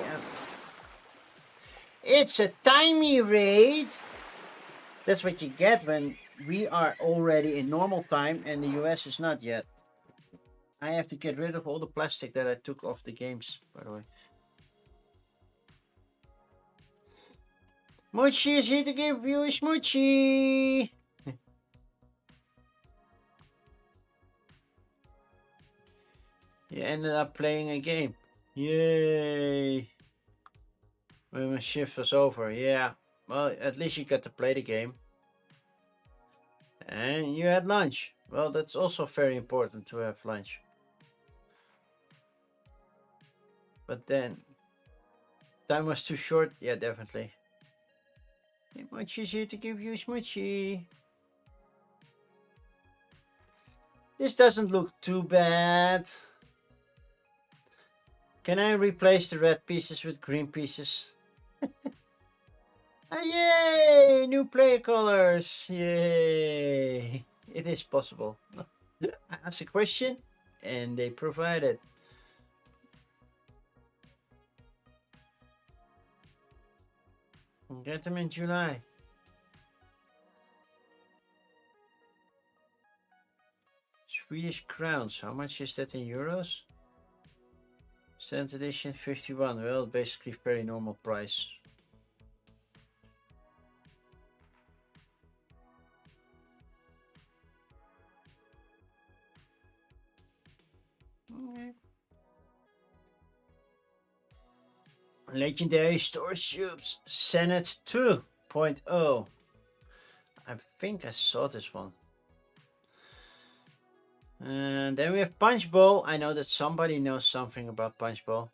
It's a tiny raid. That's what you get when we are already in normal time and the US is not yet. I have to get rid of all the plastic that I took off the games, by the way. Mochi is here to give you a smoochie. You ended up playing a game. Yay. When my shift was over, yeah. Well, at least you got to play the game. And you had lunch. Well, that's also very important to have lunch. But then, time was too short. Yeah, definitely. Mochi's here to give you a smoochie. This doesn't look too bad. Can I replace the red pieces with green pieces? Ah, yay! New player colors! Yay! It is possible. I asked a question and they provided. Get them in July. Swedish crowns. How much is that in euros? Standard edition 51. Well, basically very normal price. Okay. Legendary Storage Cubes Senate 2.0. I think I saw this one. And then we have Punch Bowl. I know that somebody knows something about Punch Bowl.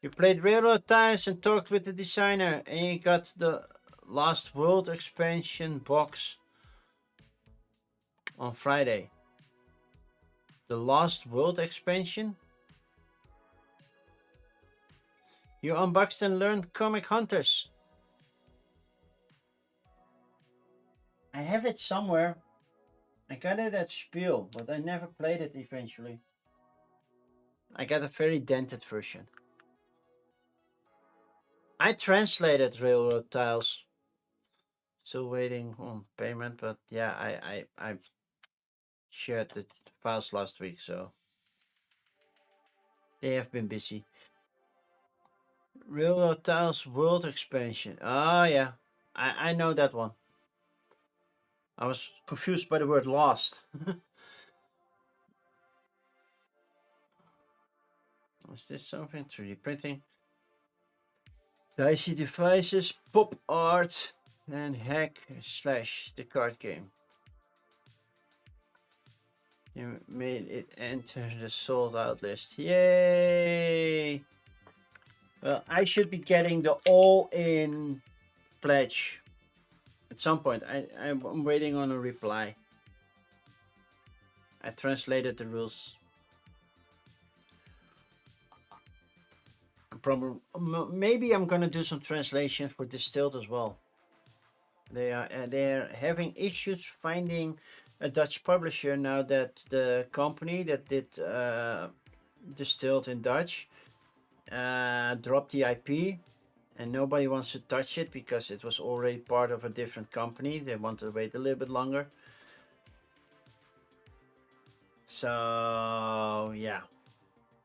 You played Railroad Times and talked with the designer, and you got the Lost World expansion box on Friday. The Lost World expansion? You unboxed and learned Comic Hunters. I have it somewhere. I got it at Spiel, but I never played it eventually. I got a very dented version. I translated Railroad Tiles. Still waiting on payment, but yeah, I shared the files last week, so they have been busy. Railroad Tiles World Expansion. Oh yeah, I know that one. I was confused by the word lost. Is this something? 3D printing. Dicey devices, pop art, and hack slash the card game. You made it enter the sold out list. Yay! Well, I should be getting the all-in pledge at some point. I'm waiting on a reply. I translated the rules. Probably, maybe I'm gonna do some translation for Distilled as well. They're having issues finding a Dutch publisher now that the company that did Distilled in Dutch dropped the IP, and nobody wants to touch it because it was already part of a different company. They want to wait a little bit longer. So yeah.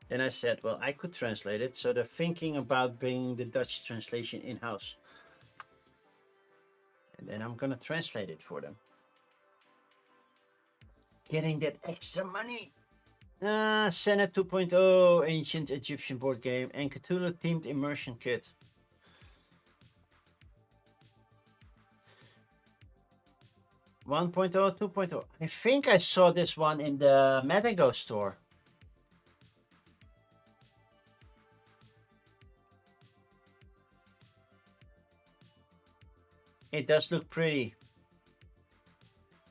Then I said, well, I could translate it. So they're thinking about bringing the Dutch translation in-house. And then I'm gonna translate it for them. Getting that extra money. Senate 2.0, ancient Egyptian board game, and Cthulhu themed immersion kit. One 2.0. I think I saw this one in the Metago store. It does look pretty.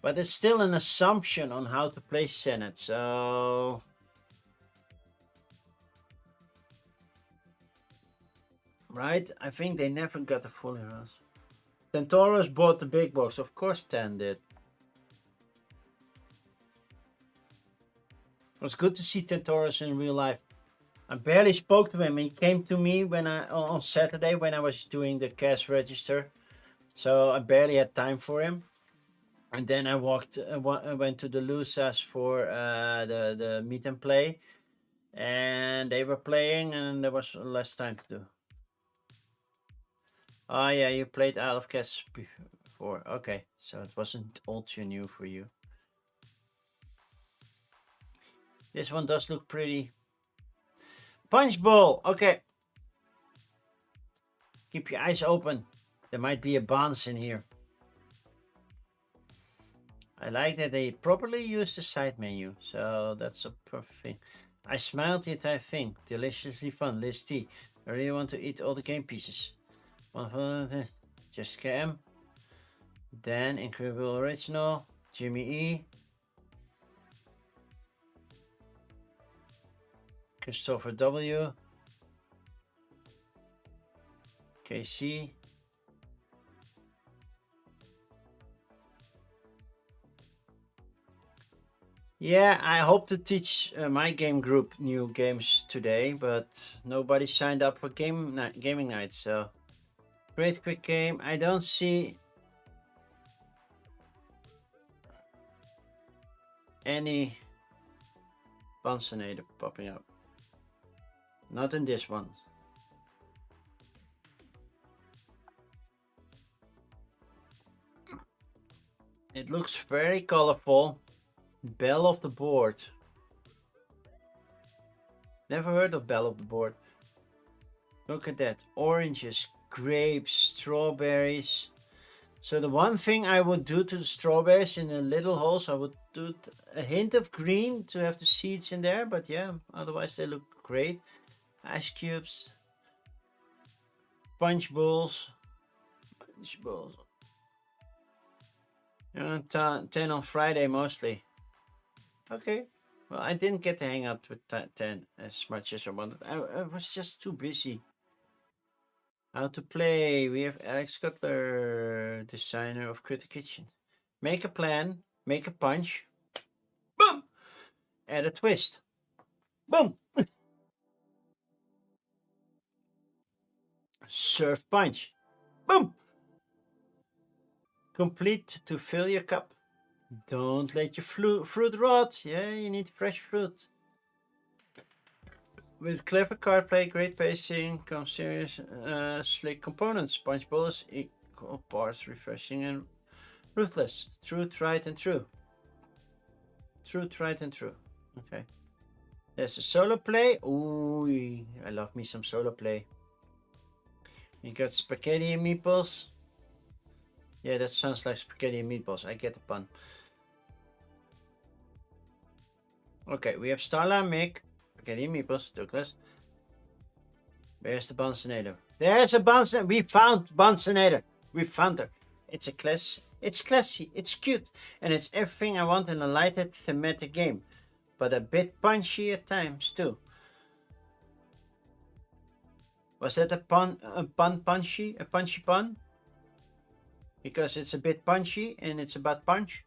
But it's still an assumption on how to play Senate, so... Right? I think they never got the full heroes. Tentoros bought the big box. Of course Ten did. It was good to see Tentoros in real life. I barely spoke to him. He came to me when on Saturday when I was doing the cash register. So I barely had time for him. And then I went to the Lusas for the meet and play. And they were playing and there was less time to do. Oh yeah, you played Out of Cats before. Okay, so it wasn't all too new for you. This one does look pretty. Punch Bowl. Okay. Keep your eyes open. There might be a bounce in here. I like that they properly use the side menu. So that's a perfect thing. I smiled the entire thing. Deliciously fun. Liz T. I really want to eat all the game pieces. Jessica M. Dan, Incredible Original. Jimmy E. Christopher W. KC. Yeah, I hope to teach my game group new games today, but nobody signed up for gaming night, so great quick game. I don't see any Bunsonator popping up. Not in this one. It looks very colorful. Bell of the Board. Never heard of Bell of the Board. Look at that. Oranges, grapes, strawberries. So the one thing I would do to the strawberries in the little holes, I would do a hint of green to have the seeds in there. But yeah, otherwise they look great. Ice cubes. Punch bowls. Punch bowls. 10 on Friday mostly. Okay. Well, I didn't get to hang out with 10 as much as I wanted. I was just too busy. How to play. We have Alex Cutler, designer of Critter Kitchen. Make a plan. Make a punch. Boom! Add a twist. Boom! Serve punch. Boom! Complete to fill your cup. Don't let your fruit rot. Yeah, you need fresh fruit. With clever card play, great pacing, comes serious, slick components. Punch bowls equal parts refreshing and ruthless. True, tried, and true. True, tried, and true. Okay. There's a solo play. Ooh, I love me some solo play. You got spaghetti and meatballs. Yeah, that sounds like spaghetti and meatballs. I get the pun. Okay, we have Starla, Mick, spaghetti and meatballs, Douglas. Where's the Bonsonator? There's a Bonsonator. We found Bonsonator. We found her. It's a class. It's classy. It's cute. And it's everything I want in a lighted thematic game. But a bit punchy at times too. Was that a pun? A punchy? A punchy pun? Because it's a bit punchy and it's about punch.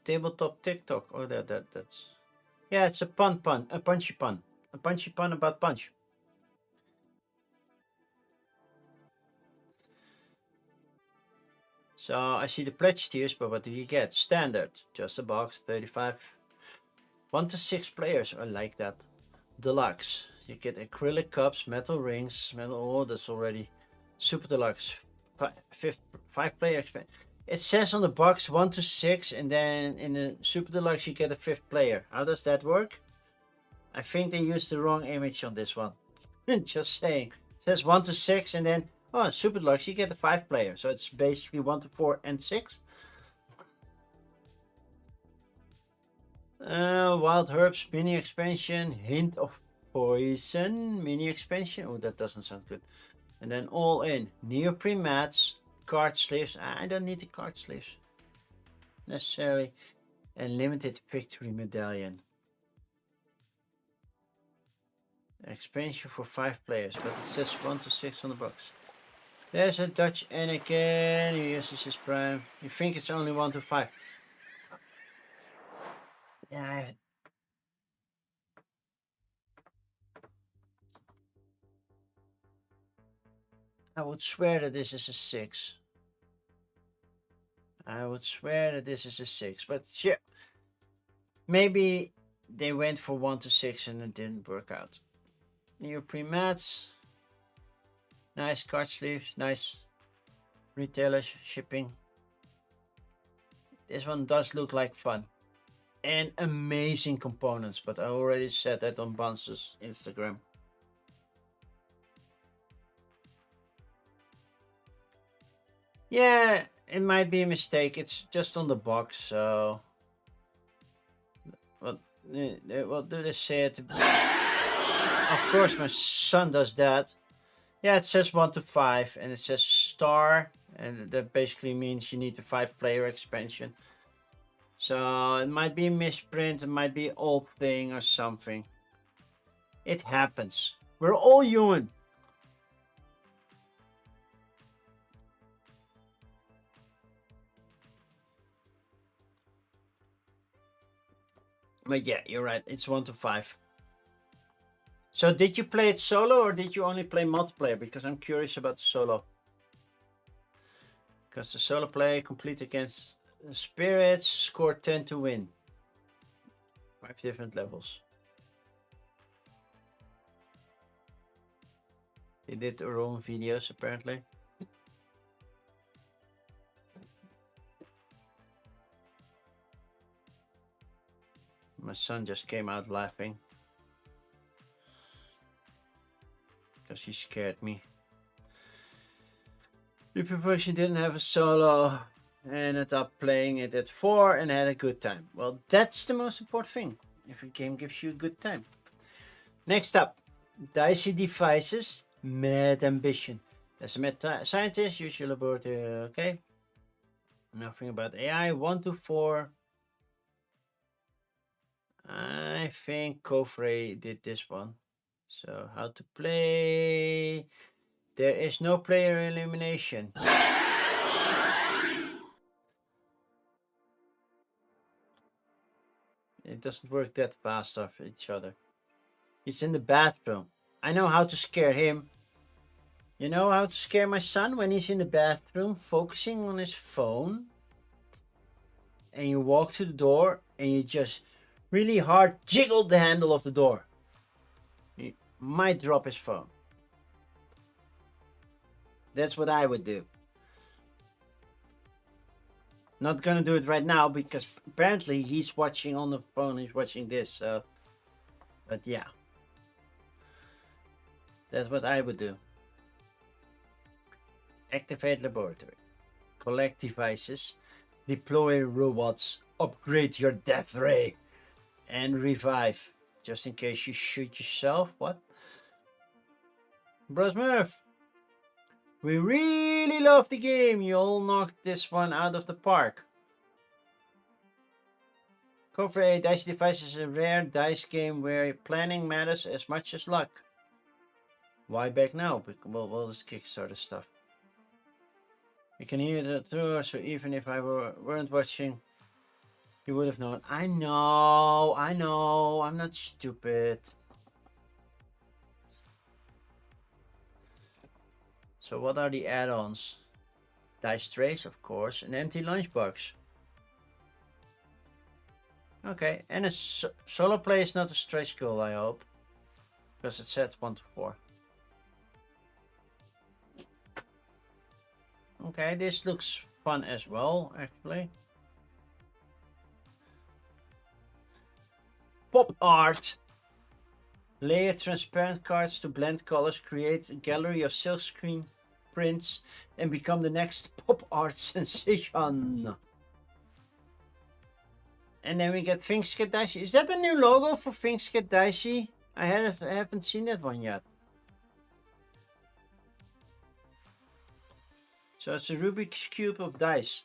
Tabletop TikTok. Oh, that's. Yeah, it's a pun. A punchy pun. A punchy pun about punch. So I see the pledge tiers, but what do you get? Standard, just a box, 35. 1 to 6 players, I like that. Deluxe, you get acrylic cups, metal rings, metal. Oh, that's already super deluxe. 5 player expansion. It says on the box 1 to 6, and then in the super deluxe you get a 5th player. How does that work? I think they used the wrong image on this one. Just saying. It says 1 to 6, and then super deluxe you get a 5 player. So it's basically 1 to 4 and 6. Wild herbs mini expansion, hint of poison mini expansion. Oh, that doesn't sound good. And then all in neoprene mats, card sleeves. I don't need the card sleeves necessarily. And limited victory medallion. Expansion for 5 players, but it says 1 to 6 on the box. There's a Dutch Anakin who uses his prime. You think it's only 1 to 5. Yeah. I would swear that this is a 6. I would swear that this is a 6. But yeah. Maybe they went for 1 to 6 and it didn't work out. Neoprene mats. Nice card sleeves. Nice retailers shipping. This one does look like fun. And amazing components. But I already said that on Bunce's Instagram. Yeah, it might be a mistake. It's just on the box, so what do they say it? Of course, my son does that. Yeah, it says 1 to 5, and it says star, and that basically means you need the 5-player expansion. So it might be a misprint, it might be an old thing or something. It happens. We're all human. But yeah, you're right. It's 1 to 5. So did you play it solo or did you only play multiplayer? Because I'm curious about the solo. Because the solo play complete against spirits, score 10 to win. 5 different levels. They did their own videos apparently. My son just came out laughing because he scared me. The person didn't have a solo, ended up playing it at 4 and had a good time. Well, that's the most important thing. If a game gives you a good time. Next up, dicey devices, mad ambition. As a mad scientist, use your laboratory. Okay. Nothing about AI. 1 to 4. I think Kofre did this one. So how to play? There is no player elimination. It doesn't work that fast off each other. He's in the bathroom. I know how to scare him. You know how to scare my son when he's in the bathroom focusing on his phone? And you walk to the door and you just really hard jiggle the handle of the door. He might drop his phone. That's what I would do. Not gonna do it right now because apparently he's watching on the phone. He's watching this. So, but yeah, that's what I would do. Activate laboratory. Collect devices. Deploy robots. Upgrade your death ray. And revive. Just in case you shoot yourself. What? Bros Murph. We really love the game. You all knocked this one out of the park. Cover A Dice Device is a rare dice game where planning matters as much as luck. Why back now? Well, this Kickstarter stuff. You can hear the tour, so even if I weren't watching, you would have known. I know, I'm not stupid. So what are the add-ons? Dice trays, of course, an empty lunchbox. Okay, and a solo play is not a stretch goal, I hope. Because it said 1 to 4. Okay, this looks fun as well, actually. Pop art. Layer transparent cards to blend colors, create a gallery of silkscreen prints, and become the next pop art sensation. And then we get Things Get Dicey. Is that the new logo for Things Get Dicey? I haven't seen that one yet. So it's a Rubik's Cube of dice.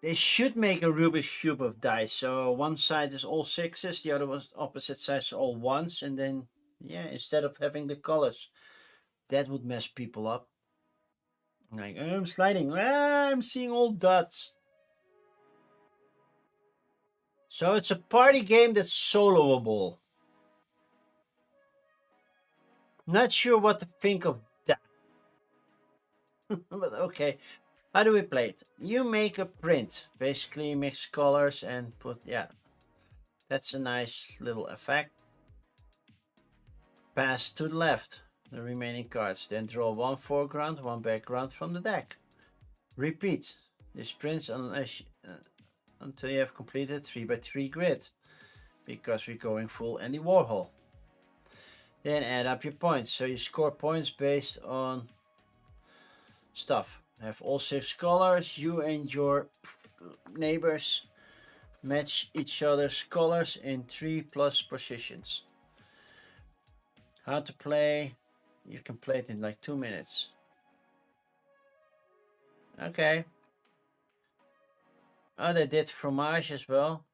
They should make a Rubik's Cube of dice. So one side is all 6s, the other was opposite side is all 1s. And then, yeah, instead of having the colors, that would mess people up. Like, I'm sliding. I'm seeing all dots. So it's a party game that's soloable. Not sure what to think of that. But okay. How do we play it? You make a print. Basically mix colors and put, yeah. That's a nice little effect. Pass to the left the remaining cards. Then draw one foreground, one background from the deck. Repeat. This prints until you have completed 3x3 grid. Because we're going full Andy Warhol. Then add up your points. So you score points based on stuff. Have all 6 colors. You and your neighbors match each other's colors in 3+ positions. How to play? You can play it in like 2 minutes. Okay. Oh, they did fromage as well.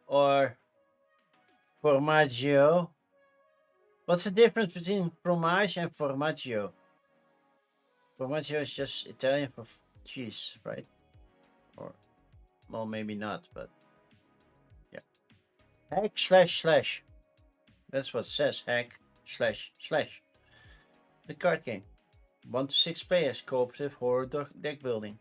Or formaggio. What's the difference between fromage and formaggio? Formaggio is just Italian for cheese, right? Or, well, maybe not, but yeah. Hack //. That's what it says. Hack //. The card game. 1 to 6 players. Cooperative horror deck building.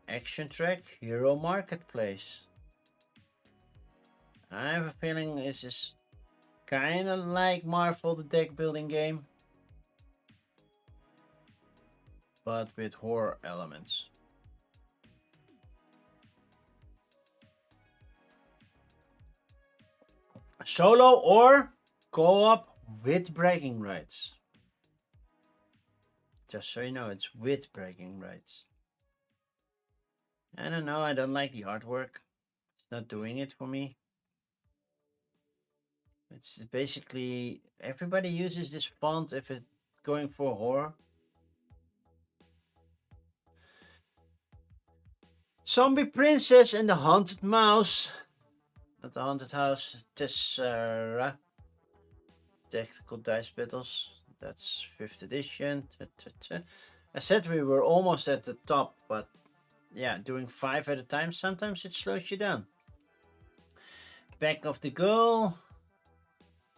Action track. Hero marketplace. I have a feeling this is kind of like Marvel, the deck building game. but with horror elements. Solo or co-op with bragging rights. Just so you know, it's with bragging rights. I don't know, I don't like the artwork. It's not doing it for me. It's basically everybody uses this font if it's going for horror. Zombie Princess and the Haunted Mouse. Not the Haunted House. Tessera. Tactical Dice Battles. That's 5th edition. I said we were almost at the top, but yeah, doing 5 at a time, sometimes it slows you down. Back of the Girl.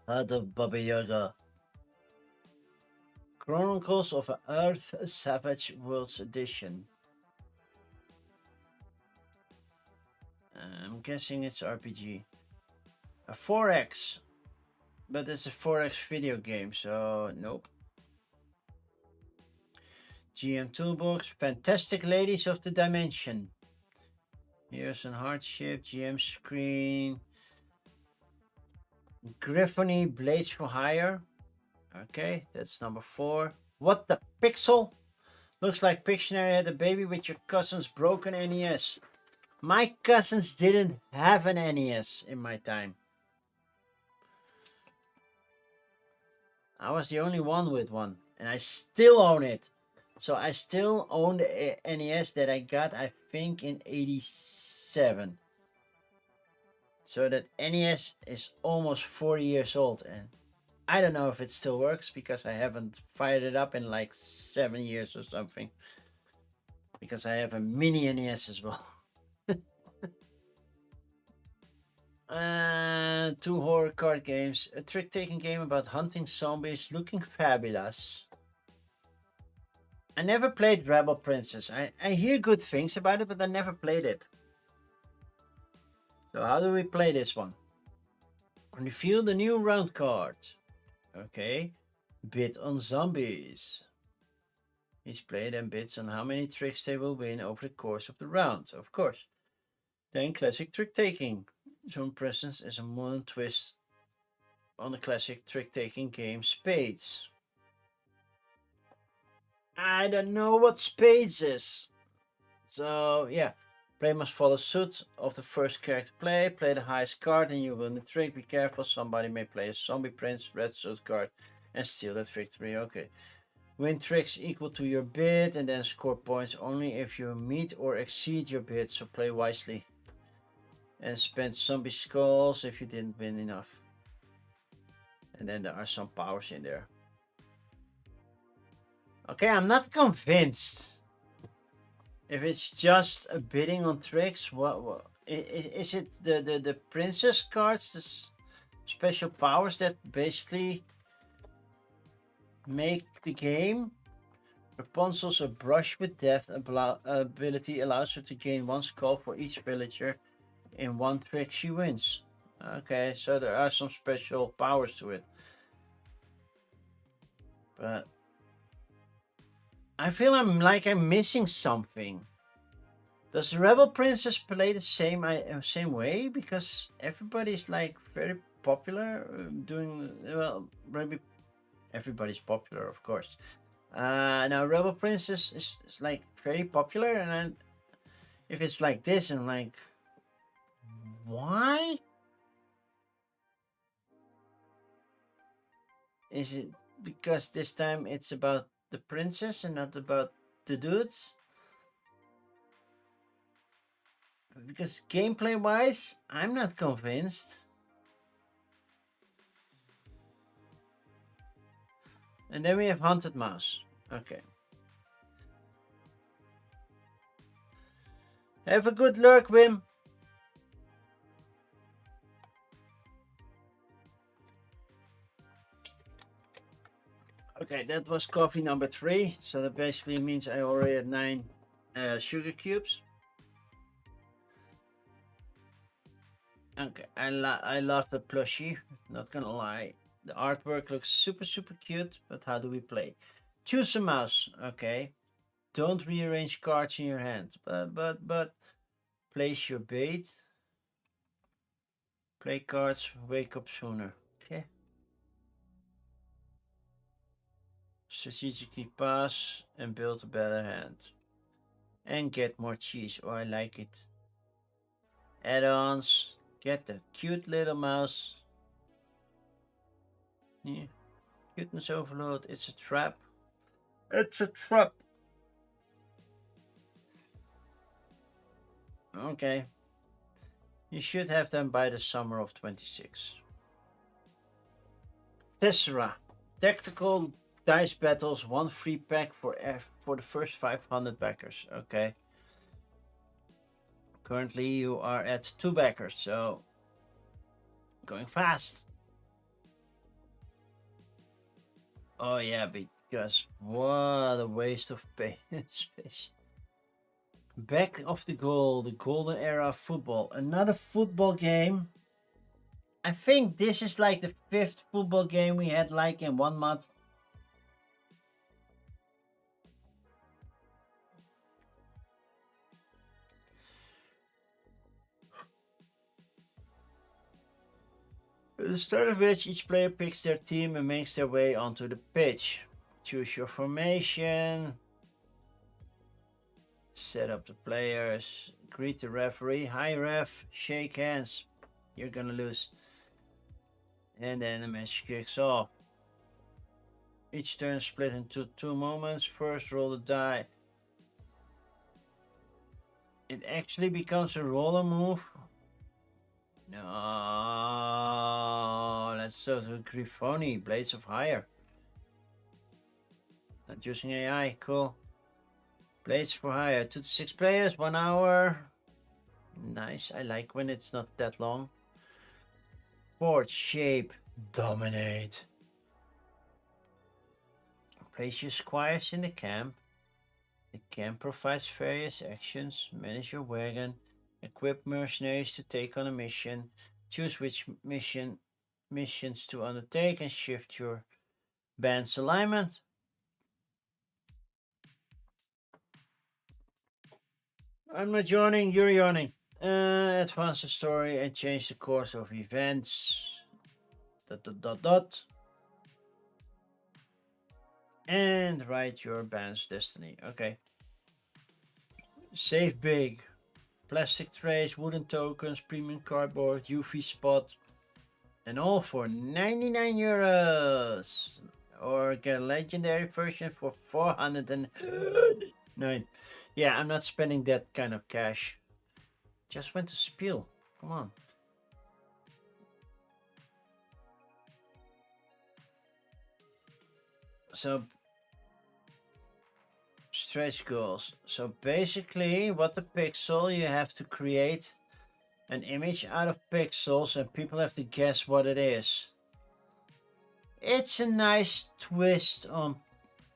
Heart of Baba Yaga. Chronicles of Earth Savage Worlds Edition. I'm guessing it's RPG. A 4X. But it's a 4X video game, so nope. GM Toolbox. Fantastic Ladies of the Dimension. Here's an hardship. GM screen. Griffony Blades for Hire. Okay, that's number 4. What the Pixel? Looks like Pictionary had a baby with your cousin's broken NES. My cousins didn't have an NES in my time. I was the only one with one, and I still own it. So I still own the NES that I got, I think, in 87. So that NES is almost 40 years old, and I don't know if it still works because I haven't fired it up in like 7 years or something. Because I have a mini NES as well. 2 horror card games. A trick-taking game about hunting zombies looking fabulous. I never played Rebel Princess. I hear good things about it, but I never played it. So how do we play this one? Reveal the new round card. Okay. Bid on zombies. Each player then bids on how many tricks they will win over the course of the round, of course. Then classic trick-taking. Zone Presence is a modern twist on the classic trick-taking game Spades. I don't know what Spades is. So, yeah. Player must follow suit of the first character play. Play the highest card and you win the trick. Be careful, somebody may play a Zombie Prince red suit card and steal that victory. Okay. Win tricks equal to your bid and then score points only if you meet or exceed your bid, so play wisely. And spend zombie skulls if you didn't win enough. And then there are some powers in there. Okay, I'm not convinced. If it's just a bidding on tricks, what is it? The princess cards, the special powers that basically make the game? Rapunzel's A Brush with Death ability allows her to gain 1 skull for each villager in 1 trick she wins. Okay, so there are some special powers to it. But I feel I'm missing something. Does the Rebel Princess play the same way? Because everybody's like very popular doing, well, maybe everybody's popular, of course. Now Rebel Princess is like very popular, and if it's like this, I'm like, why? Is it because this time it's about the princess and not about the dudes? Because gameplay wise, I'm not convinced. And then we have Haunted Mouse. Okay. Have a good lurk, Wim. Okay, that was coffee number 3. So that basically means I already had 9 sugar cubes. Okay, I love the plushie, not gonna lie. The artwork looks super cute, but how do we play? Choose a mouse, okay. Don't rearrange cards in your hand. But place your bait. Play cards, wake up sooner. Okay. Strategically pass and build a better hand. And get more cheese. Oh, I like it. Add-ons. Get that cute little mouse. Yeah. Cuteness overload. It's a trap. It's a trap. Okay. You should have them by the summer of 26. Tessera. Tactical dice battles. 1 free pack for the first 500 backers. Okay. Currently you are at 2 backers, so going fast. Oh yeah, because what a waste of space. Back of the goal, the golden era of football. Another football game. I think this is like the 5th football game we had like in 1 month. At the start of which each player picks their team and makes their way onto the pitch. Choose your formation. Set up the players. Greet the referee. Hi ref. Shake hands. You're gonna lose. And then the match kicks off. Each turn split into 2 moments. First roll the die. It actually becomes a roller move. No, let's go to Grifoni. Blades of Fire. Not using AI. Cool. Blades for hire. 2 to 6 players. 1 hour. Nice. I like when it's not that long. Board shape. Dominate. Place your squires in the camp. The camp provides various actions. Manage your wagon. Equip mercenaries to take on a mission. Choose which missions to undertake and shift your band's alignment. I'm not yawning, you're yawning. Advance the story and change the course of events. ... And write your band's destiny. Okay. Save big. Plastic trays, wooden tokens, premium cardboard, UV spot, and all for 99 euros. Or get a legendary version for 409. Yeah, I'm not spending that kind of cash. Just went to spiel. Come on. So stretch goals. So basically what the pixel, you have to create an image out of pixels and people have to guess what it is. It's a nice twist on,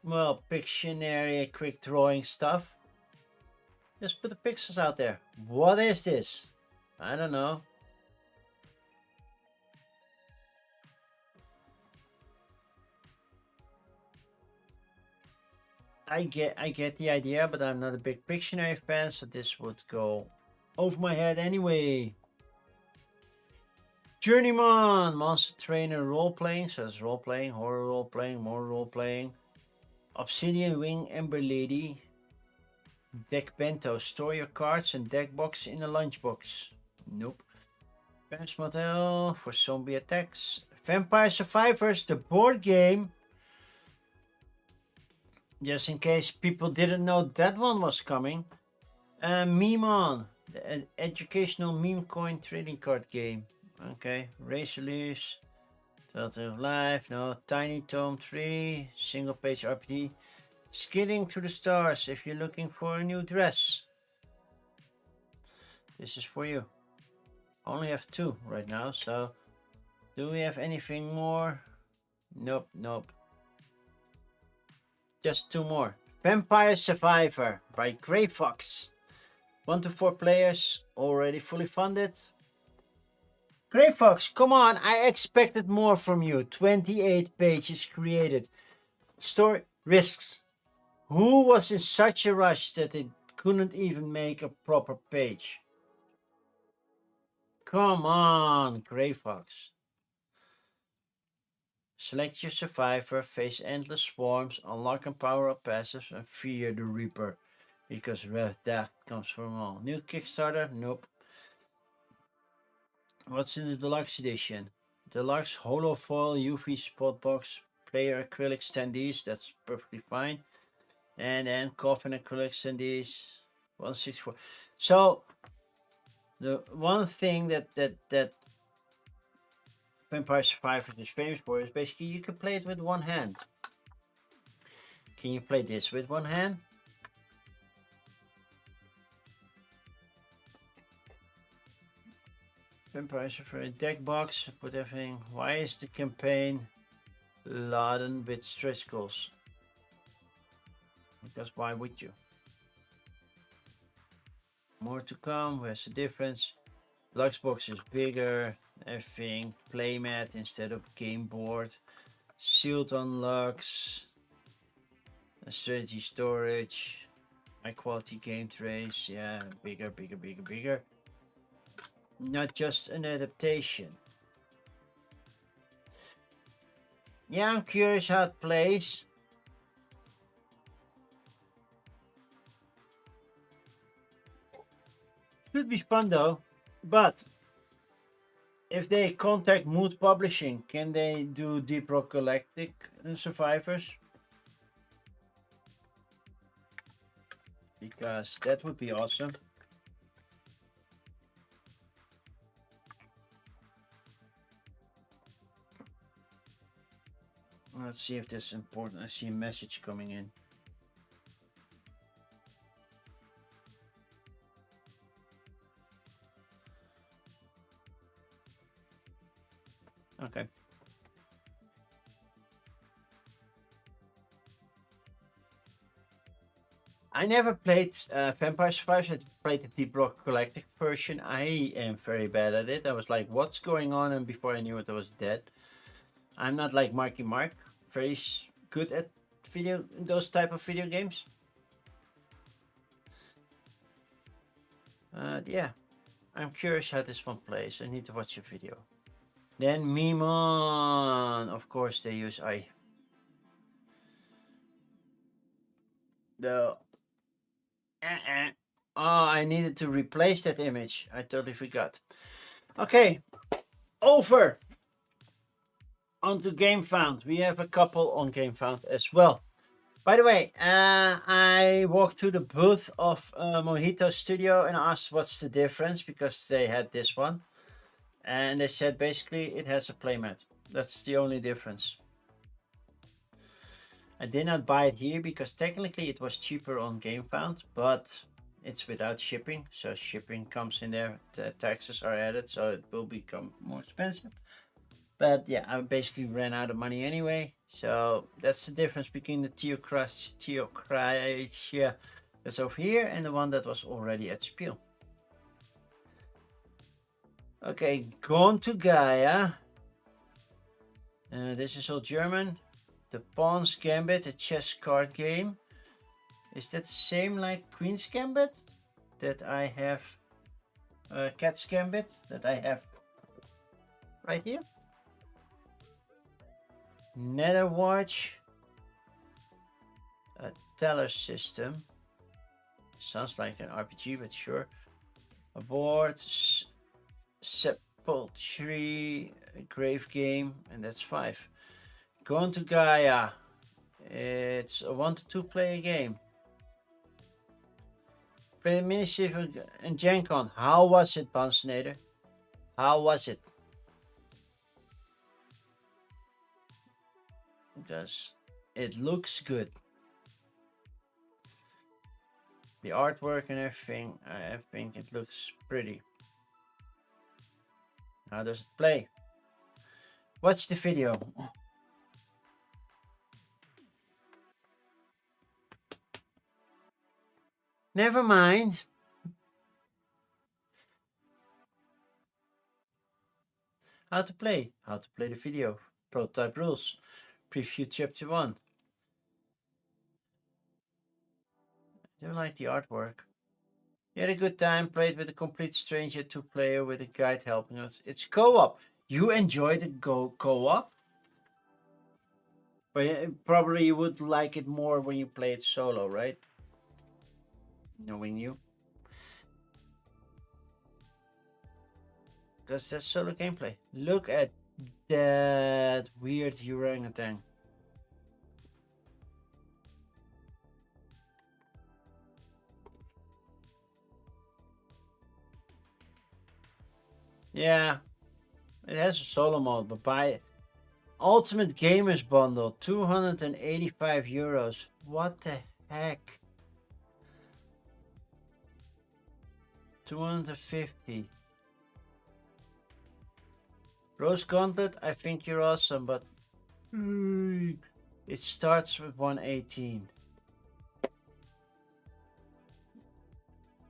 well, Pictionary, quick drawing stuff. Just put the pixels out there. What is this? I don't know. I get the idea, but I'm not a big Pictionary fan, so this would go over my head anyway. Journeyman, Monster Trainer role playing, so it's role playing, horror role playing, more role playing. Obsidian Wing Ember Lady. Deck Bento, store your cards and deck box in a lunchbox. Nope. Pam's Motel for zombie attacks. Vampire Survivors, the board game. Just in case people didn't know that one was coming. Memon, the educational meme coin trading card game. Okay, Razor Leaves, Telltale Life, no, Tiny Tome 3, single page RPG. Skidding to the Stars if you're looking for a new dress. This is for you. Only have 2 right now, so do we have anything more? Nope, nope. Just 2 more. Vampire Survivor by Grey Fox. 1 to 4 players, already fully funded. Grey Fox, come on, I expected more from you. 28 pages created. Story risks. Who was in such a rush that they couldn't even make a proper page? Come on, Grey Fox. Select your survivor, face endless swarms, unlock and power up passives, and fear the Reaper. Because Red Death comes from all. New Kickstarter? Nope. What's in the deluxe edition? Deluxe holo foil UV spot box, player acrylic standees, that's perfectly fine. And then coffin acrylic standees, 164. So the one thing that Vampire Survivors is famous for is basically you can play it with one hand. Can you play this with one hand? Vampire Survivors deck box, put everything. Why is the campaign laden with stretch goals? Because why would you? More to come. Where's the difference? Deluxe box is bigger. Everything playmat instead of game board. Sealed unlocks. Strategy storage. High quality game trays. Yeah, bigger, bigger, bigger, bigger. Not just an adaptation. Yeah, I'm curious how it plays. Should be fun though. But if they contact Mood Publishing, can they do Deep Rock Galactic Survivors? Because that would be awesome. Let's see if this is important. I see a message coming in. Okay. I never played Vampire Survivors. I played the Deep Rock Galactic version. I am very bad at it. I was like, what's going on? And before I knew it, I was dead. I'm not like Marky Mark. Very good at those type of video games. Yeah. I'm curious how this one plays. I need to watch a video. Then Mimon. Of course they use the Oh, I needed to replace that image. I totally forgot. Okay, over onto GameFound. We have a couple on GameFound as well. By the way, I walked to the booth of Mojito Studio and asked what's the difference because they had this one. And they said basically it has a playmat. That's the only difference. I did not buy it here because technically it was cheaper on GameFound, but it's without shipping. So shipping comes in there, taxes are added, so it will become more expensive. But yeah, I basically ran out of money anyway. So that's the difference between the Theocratia that's over here and the one that was already at Spiel. Okay, Gone to Gaia. This is all German. The Pawn's Gambit, a chess card game. Is that the same like Queen's Gambit that I have? Cat's Gambit that I have right here. Netherwatch. A teller system. Sounds like an RPG, but sure. A board. Sepulchre, Grave Game, and that's 5. Gone to Gaia. It's a 1 to 2 player game. Play the mini and Gen Con. How was it, Bansnader? How was it? Because it looks good. The artwork and everything, I think it looks pretty. How does it play? Watch the video. Never mind. How to play the video, prototype rules, preview chapter 1. Do like the artwork. You had a good time, played with a complete stranger, two-player with a guide helping us. It's co-op. You enjoyed the co-op? But probably you would like it more when you play it solo, right? Knowing you. Because that's solo gameplay. Look at that weird orangutan. Yeah, it has a solo mode, but buy Ultimate Gamers Bundle, 285 euros. What the heck? 250. Rose Gauntlet, I think you're awesome, but it starts with 118.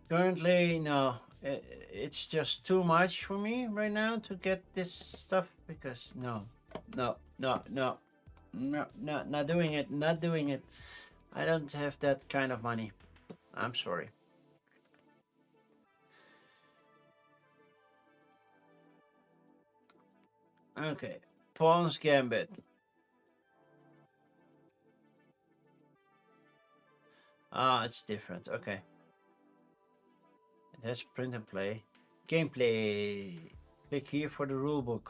Currently, no. It's just too much for me right now to get this stuff because no, not doing it, not doing it. I don't have that kind of money. I'm sorry. Okay, Pawn's Gambit. Ah, it's different. Okay. It has print and play. Gameplay. Click here for the rulebook.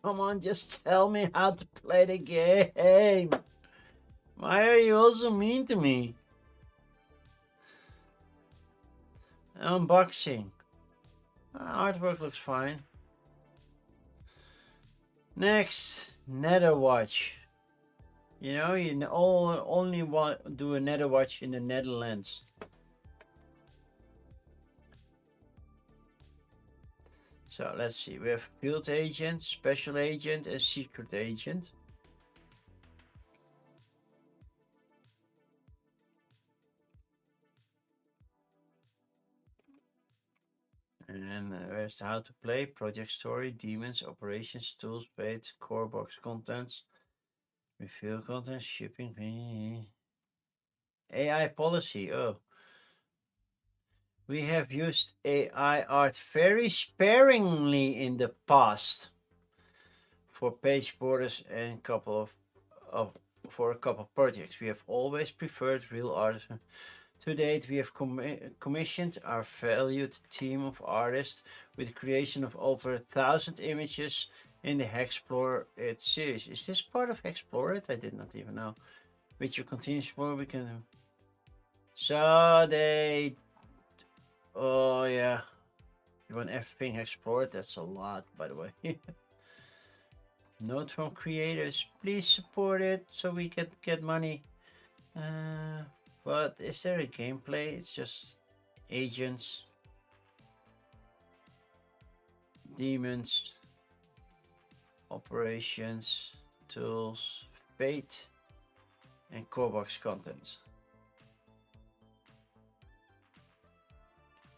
Come on, just tell me how to play the game. Why are you also mean to me? Unboxing. Artwork looks fine. Next, Netherwatch. You know, you only want do a Netherwatch in the Netherlands. So let's see. We have Field Agent, Special Agent, and Secret Agent. And where's the how to play, project story, demons, operations, tools, bait, core box contents, reveal contents, shipping, AI policy. Oh, we have used AI art very sparingly in the past for page borders and for a couple of projects. We have always preferred real art. To date, we have commissioned our valued team of artists with the creation of over 1,000 images in the Explore It series. Is this part of Explore It? I did not even know. With your continuous explore, we can. So they. Oh yeah. You want everything explored? That's a lot, by the way. Note from creators: please support it so we can get money. But is there a gameplay? It's just agents, demons, operations, tools, fate, and core box content.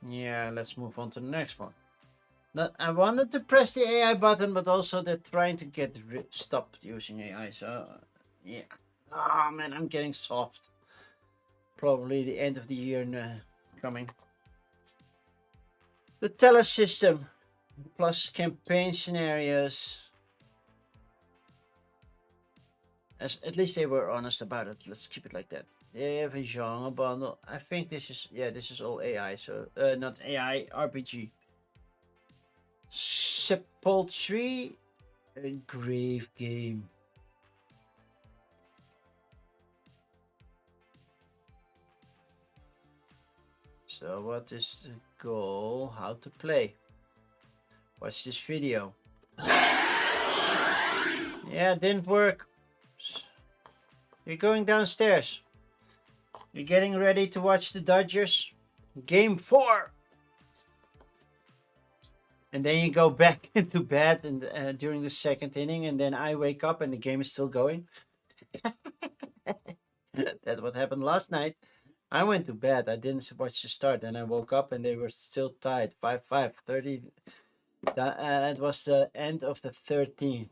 Yeah, let's move on to the next one. I wanted to press the AI button, but also they're trying to get stopped using AI. So yeah. Oh man, I'm getting soft. Probably the end of the year coming. The teller system plus campaign scenarios. At least they were honest about it. Let's keep it like that. They have a genre bundle. I think this is all AI. So not AI, RPG. Sepultry, a grave game. So what is the goal? How to play? Watch this video. Yeah, it didn't work. You're going downstairs. You're getting ready to watch the Dodgers. Game 4. And then you go back into bed and during the second inning, and then I wake up and the game is still going. That's what happened last night. I went to bed. I didn't watch the start, and I woke up and they were still tied 5-5. 30. It was the end of the 13th.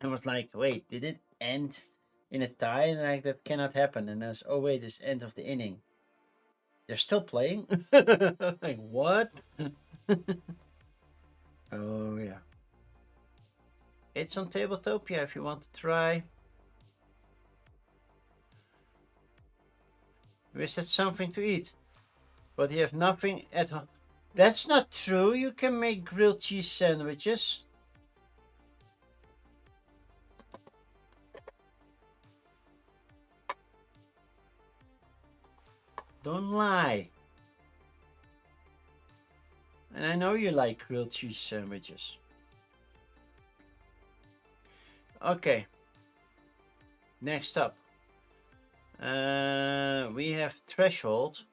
I was like, wait, did it end in a tie? And like, that cannot happen. And I was, oh wait, it's end of the inning. They're still playing? Like, what? Oh yeah. It's on Tabletopia if you want to try. We said something to eat, but you have nothing at home. That's not true. You can make grilled cheese sandwiches. Don't lie. And I know you like grilled cheese sandwiches. Okay. Next up. We have Threshold.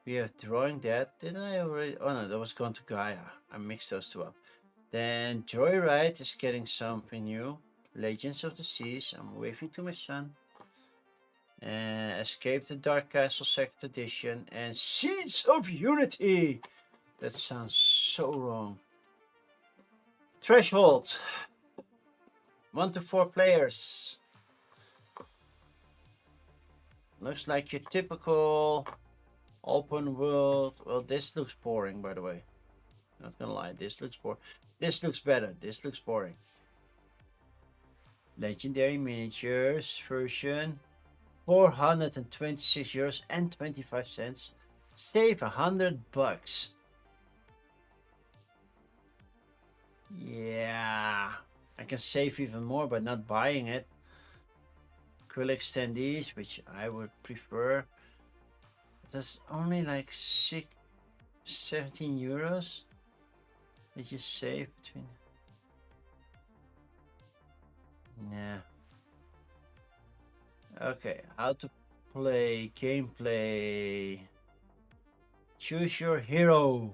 We are drawing that. Did I already? Oh no, that was Gone to Gaia. I mixed those two up. Then Joyride is getting something new. Legends of the Seas. I'm waving to my son. Escape the Dark Castle Second Edition. And Seeds of Unity. That sounds so wrong. Threshold. 1 to 4 players. Looks like your typical open world. Well, this looks boring, by the way. Not gonna lie, this looks boring. This looks better. This looks boring. Legendary miniatures version. 426 euros and 25 cents. Save $100. Yeah, I can save even more by not buying it. Acrylic standees, which I would prefer. That's only like 17 euros. Did you save between? Nah. Okay, how to play, gameplay. Choose your hero.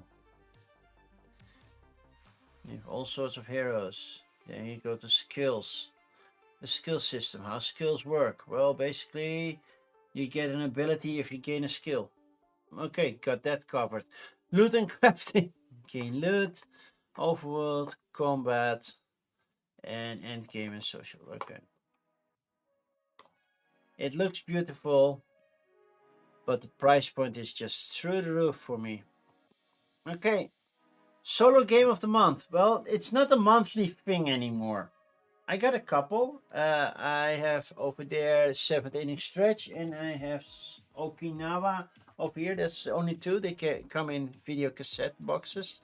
You have all sorts of heroes. Then you go to skills. The skill system, how skills work. Well, basically, you get an ability if you gain a skill. Okay, got that covered. Loot and crafting. Gain loot, overworld, combat, and endgame and social. Okay. It looks beautiful, but the price point is just through the roof for me. Okay. Solo game of the month. Well, it's not a monthly thing anymore. I got a couple. I have over there 7th inning stretch, and I have Okinawa over here. That's only 2. They can come in video cassette boxes.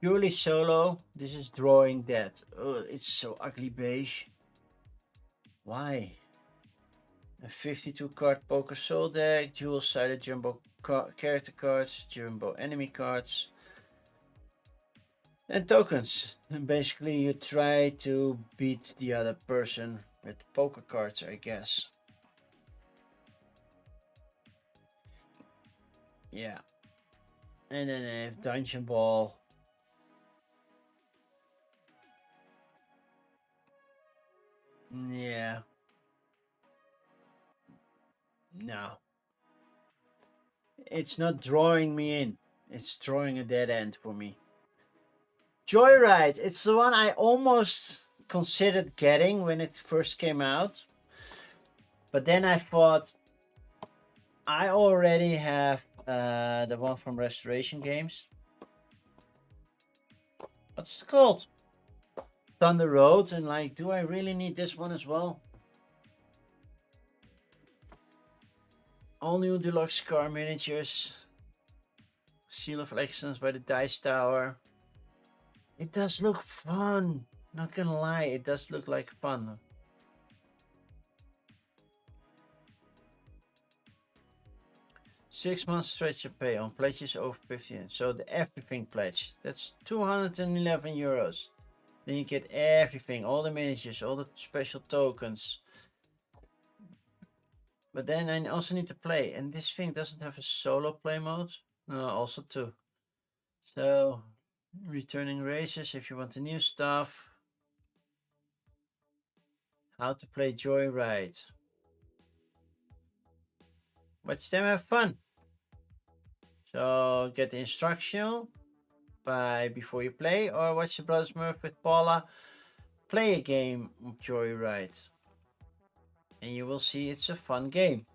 Purely solo. This is Drawing Dead. Oh, it's so ugly beige. Why? A 52 card poker soul deck, dual sided jumbo character cards, jumbo enemy cards, and tokens. And basically, you try to beat the other person with poker cards, I guess. Yeah. And then I have Dungeon Ball. Yeah. No. It's not drawing me in. It's drawing a dead end for me. Joyride. It's the one I almost considered getting when it first came out. But then I thought, I already have the one from Restoration Games. What's it called? Thunder Road. And like, do I really need this one as well? All new deluxe car miniatures. Seal of Excellence by the Dice Tower. It does look fun. Not gonna lie, it does look like fun. Six months stretch to pay on pledges over 15. So the everything pledge. That's 211 euros. Then you get everything, all the miniatures, all the special tokens. But then I also need to play, and this thing doesn't have a solo play mode. No, also 2. So returning races if you want the new stuff. How to play Joyride. Watch them have fun. So get the instructional. by Before You Play, or watch the Brothers Murph with Paula play a game of Joyride. And you will see it's a fun game.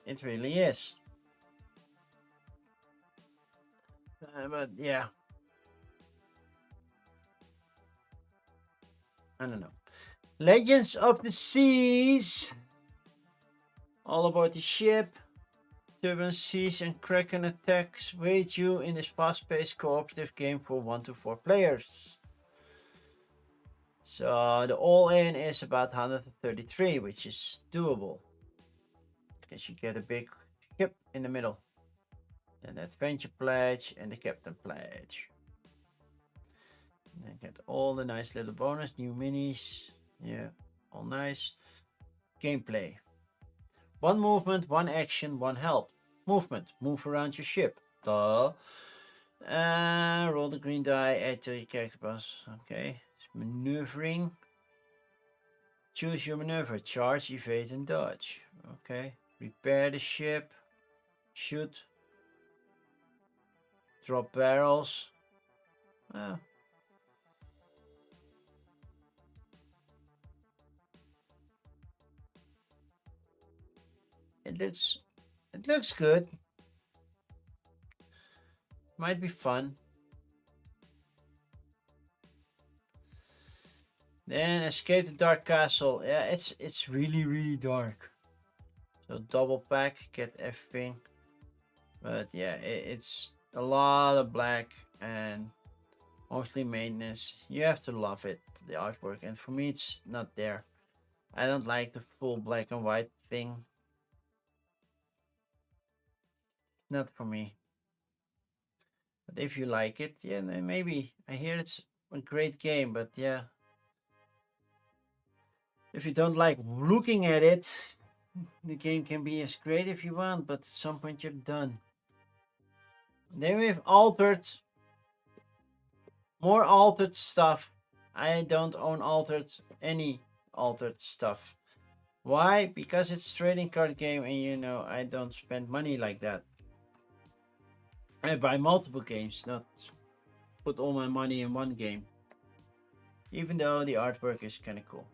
It really is. But yeah, I don't know. Legends of the Seas. All about the ship. Turbulent seas and kraken attacks wait you in this fast-paced cooperative game for 1 to 4 players. So the all-in is about 133, which is doable. Because you get a big ship in the middle. An adventure pledge and the captain pledge. And then get all the nice little bonus, new minis. Yeah, all nice. Gameplay. 1 movement, 1 action, 1 help. Movement. Move around your ship. Duh. Roll the green die, add to your character pass. Okay. Maneuvering. Choose your maneuver. Charge, evade, and dodge. Okay. Repair the ship. Shoot. Drop barrels. It looks good. Might be fun. Then escape the dark castle. Yeah, it's really dark. So double pack, get everything. But yeah, it's a lot of black and mostly maintenance. You have to love it, the artwork, and for me it's not there. I don't like the full black and white thing. Not for me. But if you like it, yeah, then maybe. I hear it's a great game, but yeah. If you don't like looking at it, the game can be as great if you want, but at some point you're done. Then we've altered, more altered stuff. I don't own any altered stuff. Why? Because it's trading card game, and you know I don't spend money like that. I buy multiple games, not put all my money in one game. Even though the artwork is kind of cool.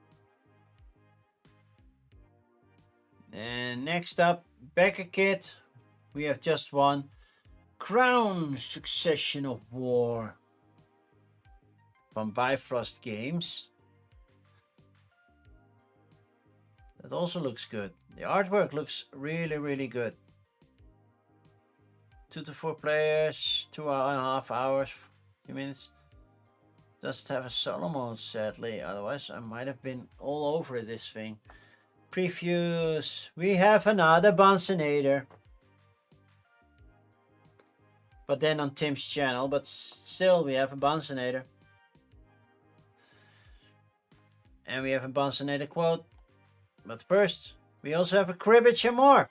And next up, Becker Kit. We have just one. Crown Succession of War from Bifrost Games. That also looks good. The artwork looks really good. 2 to 4 players, 2.5 hours, few minutes. Doesn't have a solo mode, sadly. Otherwise, I might have been all over this thing. Previews. We have another Bonsonator. But then on Tim's channel. But still, we have a Bonsonator. And we have a Bonsonator quote. But first, we also have a Cribbage and More,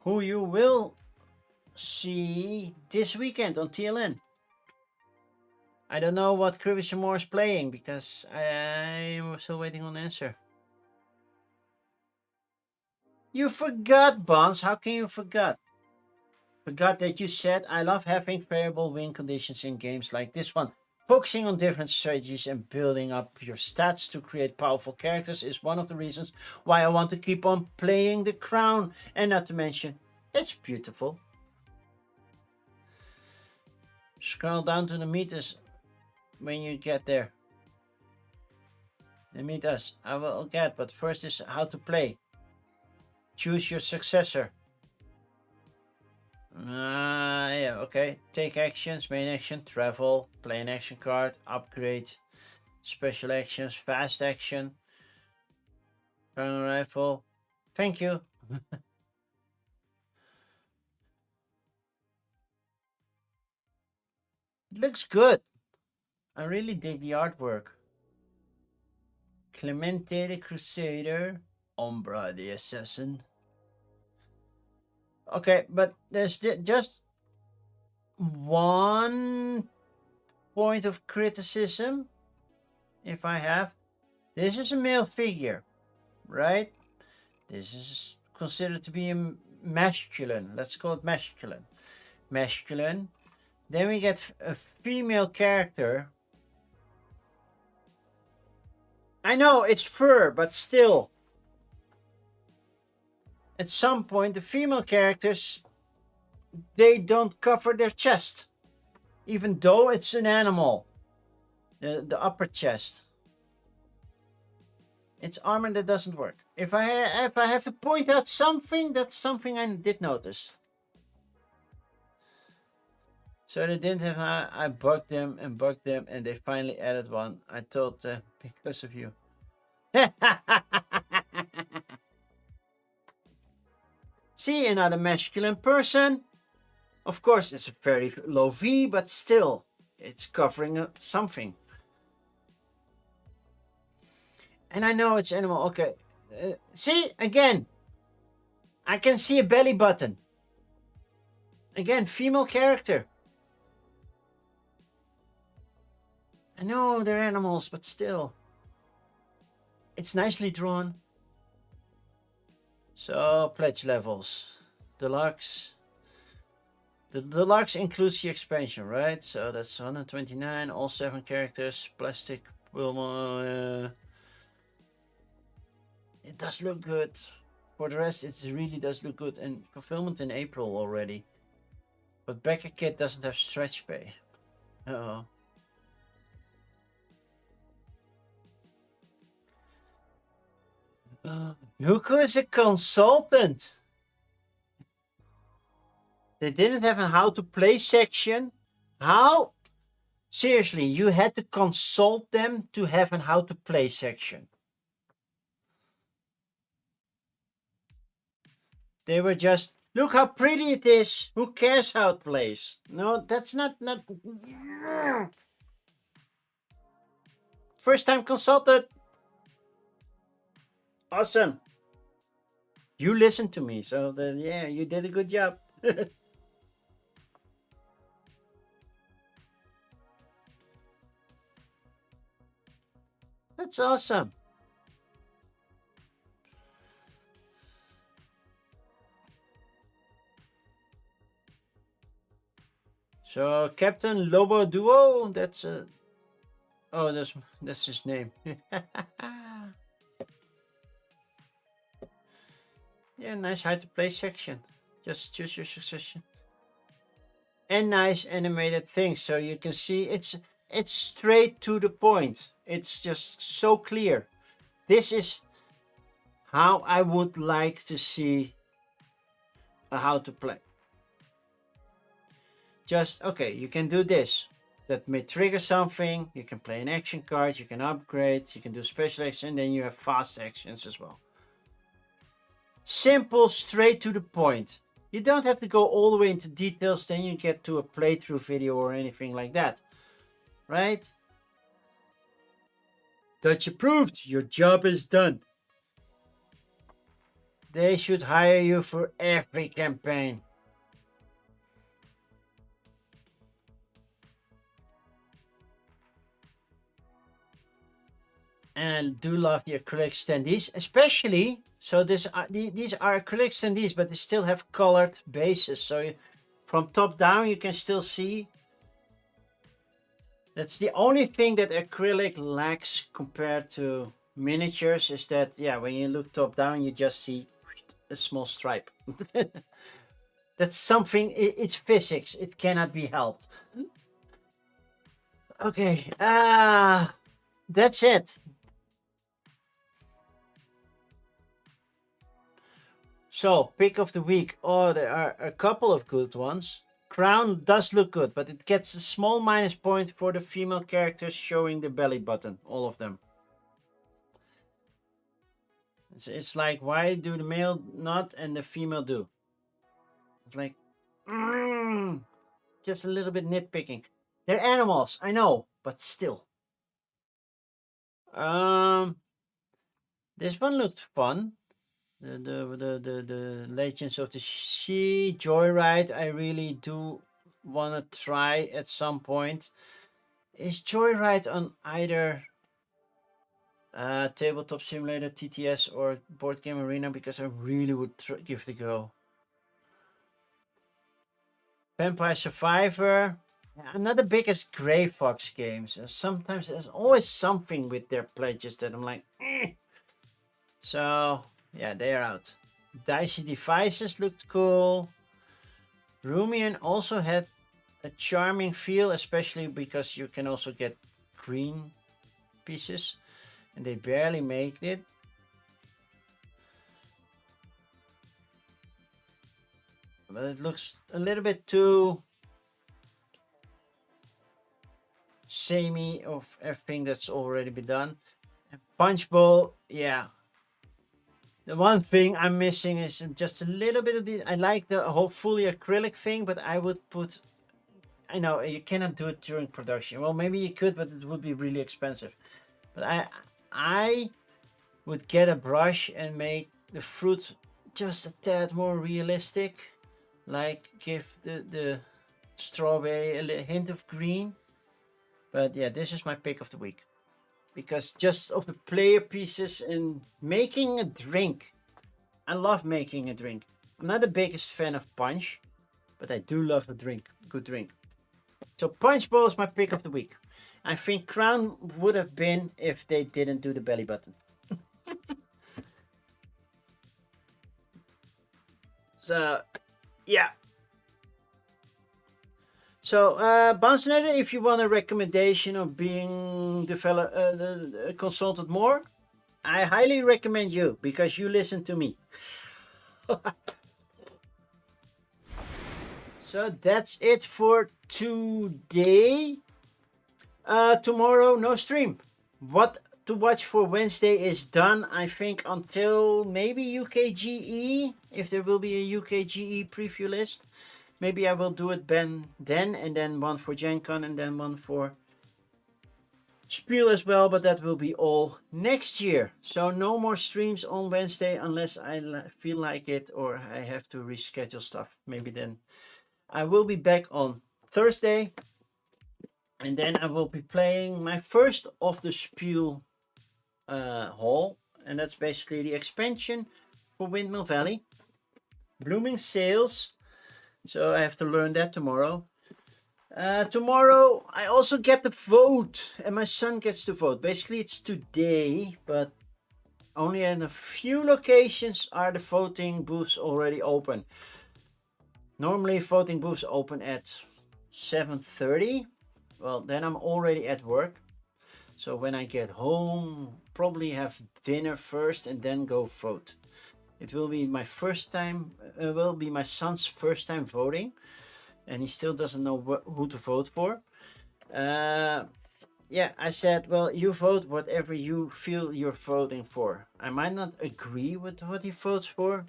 who you will see this weekend on TLN. I don't know what Cribbage and More is playing because I'm still waiting on the answer. You forgot, Bonds. How can you forget? Forgot that you said I love having variable win conditions in games like this one. Focusing on different strategies and building up your stats to create powerful characters is one of the reasons why I want to keep on playing the Crown. And not to mention, it's beautiful. Scroll down to the meters when you get there. The meet us. I will get, but first is how to play. Choose your successor. Yeah, okay. Take actions, main action, travel, play an action card, upgrade, special actions, fast action, crown rifle. Thank you. It looks good. I really dig the artwork. Clemente the Crusader, Umbra the Assassin. Okay, but there's just one point of criticism, if I have. This is a male figure, right? This is considered to be a masculine. Let's call it masculine. Masculine. Then we get a female character. I know it's fur, but still. At some point, the female characters, they don't cover their chest. Even though it's an animal. The upper chest. It's armor that doesn't work. If I have to point out something, that's something I did notice. So they didn't have. I bugged them, and they finally added one. I thought because of you. See, another masculine person. Of course, it's a very low V, but still, it's covering something. And I know it's animal. Okay. See, again, I can see a belly button. Again, female character. I know they're animals, but still. It's nicely drawn. So, pledge levels. Deluxe. The deluxe includes the expansion, right? So that's 129, all 7 characters, plastic. It does look good. For the rest, it really does look good. And fulfillment in April already. But Backer Kit doesn't have stretch pay. Uh-oh. Look who is a consultant. They didn't have a how to play section. How? Seriously, you had to consult them to have a how to play section. They were just, look how pretty it is. Who cares how it plays? No, that's not. First time consulted. Awesome. You listened to me, so then yeah, you did a good job. That's awesome. So Captain Lobo Duo, that's oh, that's his name. Yeah, nice how to play section. Just choose your succession. And nice animated things, so you can see it's straight to the point. It's just so clear. This is how I would like to see a how to play. Just, okay, you can do this. That may trigger something. You can play an action card. You can upgrade. You can do special action. Then you have fast actions as well. Simple, straight to the point. You don't have to go all the way into details. Then you get to a playthrough video or anything like that. Right? Dutch approved. Your job is done. They should hire you for every campaign. And I do love the acrylic standees, especially. So these are acrylic standees, but they still have colored bases. So from top down, you can still see. That's the only thing that acrylic lacks compared to miniatures, is that, yeah, when you look top down, you just see a small stripe. That's something, it's physics. It cannot be helped. Okay, that's it. So, pick of the week. Oh, there are a couple of good ones. Crown does look good, but it gets a small minus point for the female characters showing the belly button. All of them. It's like, why do the male not and the female do? It's like, just a little bit nitpicking. They're animals, I know, but still. This one looked fun. The Legends of the Sea Joyride, I really do want to try at some point. Is Joyride on either Tabletop Simulator, TTS, or Board Game Arena? Because I really would give it a go. Vampire Survivor. I'm not the biggest Grey Fox games, and sometimes there's always something with their pledges that I'm like, eh. So yeah, they're out. Dicey Devices looked cool. Rumian also had a charming feel, especially because you can also get green pieces, and they barely made it. But it looks a little bit too samey of everything that's already been done. And Punch Bowl, yeah. The one thing I'm missing is just a little bit of the. I like the whole fully acrylic thing, but I would put. I know you cannot do it during production. Well, maybe you could, but it would be really expensive. But I would get a brush and make the fruit just a tad more realistic, like give the strawberry a hint of green. But yeah, this is my pick of the week because just of the player pieces and making a drink. I love making a drink. I'm not the biggest fan of punch, but I do love a drink, good drink. So Punch Bowl is my pick of the week. I think Crown would have been if they didn't do the belly button. So, yeah. So, Bouncenator, if you want a recommendation of being consulted more, I highly recommend you because you listen to me. So that's it for today. Tomorrow, no stream. What to watch for Wednesday is done, I think, until maybe UKGE. If there will be a UKGE preview list, maybe I will do it then, and then one for Gen Con, and then one for Spiel as well, but that will be all next year. So no more streams on Wednesday unless I feel like it or I have to reschedule stuff. Maybe then I will be back on Thursday, and then I will be playing my first of the Spiel Hall, and that's basically the expansion for Windmill Valley. Blooming Sales, so I have to learn that tomorrow. Tomorrow I also get the vote, and my son gets to vote. Basically, it's today, but only in a few locations are the voting booths already open. Normally, voting booths open at 7:30. Well, then I'm already at work. So when I get home, probably have dinner first and then go vote. It will be my first time. Will be my son's first time voting, and he still doesn't know who to vote for. Yeah, I said, well, you vote whatever you feel you're voting for. I might not agree with what he votes for,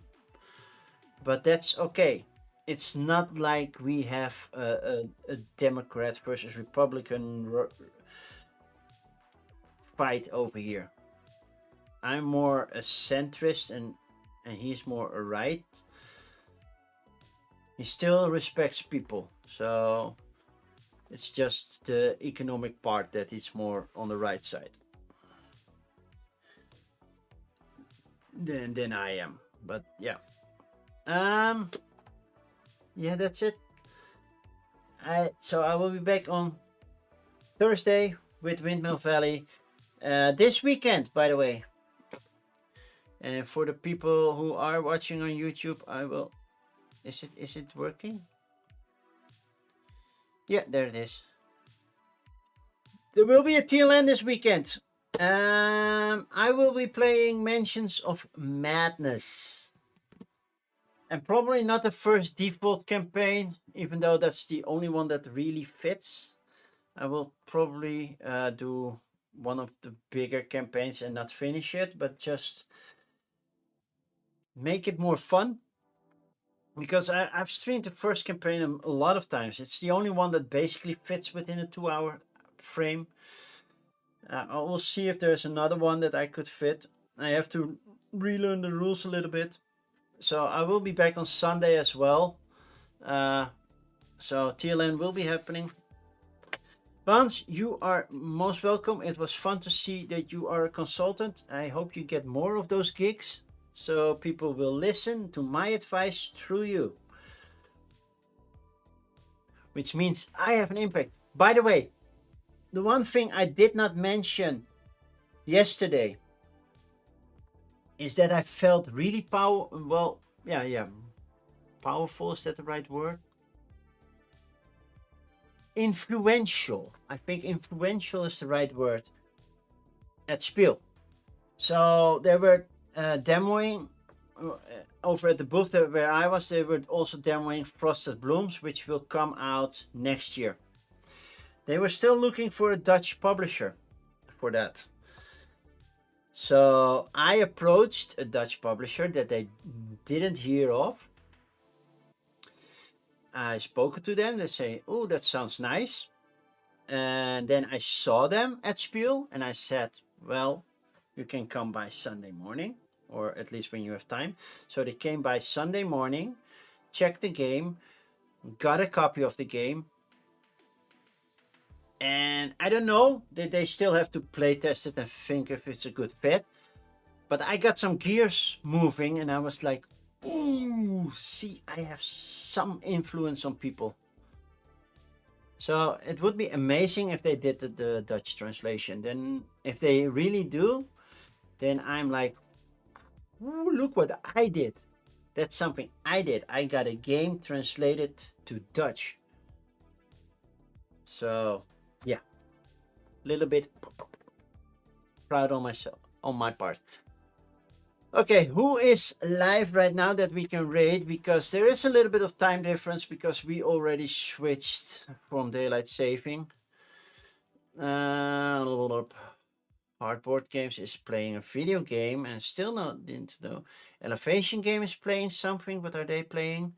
but that's okay. It's not like we have a Democrat versus Republican fight over here. I'm more a centrist and he's more a right. He still respects people, so it's just the economic part that is more on the right side than I am. But yeah. Yeah, that's it. So I will be back on Thursday with Windmill Valley. This weekend, by the way. And for the people who are watching on YouTube, I will. Is it working? Yeah, there it is. There will be a TLN this weekend. I will be playing Mansions of Madness. And probably not the first default campaign, even though that's the only one that really fits. I will probably do one of the bigger campaigns and not finish it, but just make it more fun. Because I've streamed the first campaign a lot of times. It's the only one that basically fits within a 2-hour frame. I will see if there's another one that I could fit. I have to relearn the rules a little bit. So I will be back on Sunday as well. So TLN will be happening. Bounce, you are most welcome. It was fun to see that you are a consultant. I hope you get more of those gigs, so people will listen to my advice through you. which means I have an impact. By the way, the one thing I did not mention yesterday is that I felt really powerful, is that the right word? Influential. I think influential is the right word at Spiel. So they were demoing over at the booth where I was. They were also demoing Frosted Blooms, which will come out next year. They were still looking for a Dutch publisher for that. So I approached a Dutch publisher that they didn't hear of. I spoke to them. They say, "Oh, that sounds nice." And then I saw them at Spiel, and I said, "Well, you can come by Sunday morning, or at least when you have time." So they came by Sunday morning, checked the game, got a copy of the game, and I don't know, they still have to play test it and think if it's a good fit. But I got some gears moving, and I was like, ooh, see, I have some influence on people. So it would be amazing if they did the Dutch translation. Then if they really do, then I'm like, ooh, look what I did. That's something I did. I got a game translated to Dutch. So yeah, a little bit proud on myself, on my part. Okay, who is live right now that we can raid? Because there is a little bit of time difference because we already switched from daylight saving. Hardboard Games is playing a video game and still didn't know. Elevation Game is playing something. What are they playing?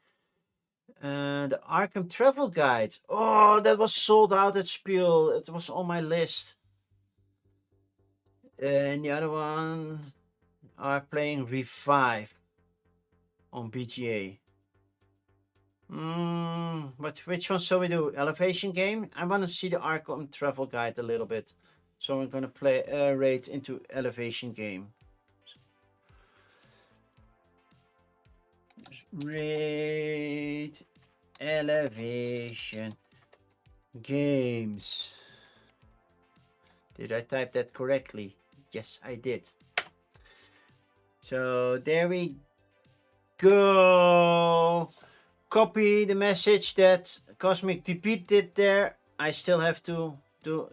The Arkham Travel Guide. Oh, that was sold out at Spiel. It was on my list. And the other one are playing Revive on BGA. But which one shall we do? Elevation Game? I want to see the Arkham Travel Guide a little bit. So I'm going to play raid into Elevation Game. Raid Elevation Games. Did I type that correctly? Yes, I did. So there we go. Copy the message that Cosmic DP did there. I still have to do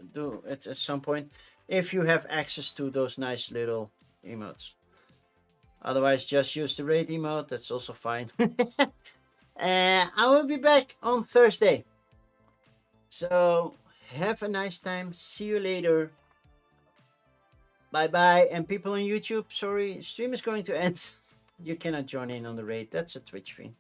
it at some point if you have access to those nice little emotes. Otherwise, just use the raid emote. That's also fine. I will be back on Thursday. So have a nice time. See you later. Bye bye. And people on YouTube, sorry, stream is going to end. You cannot join in on the raid. That's a Twitch thing.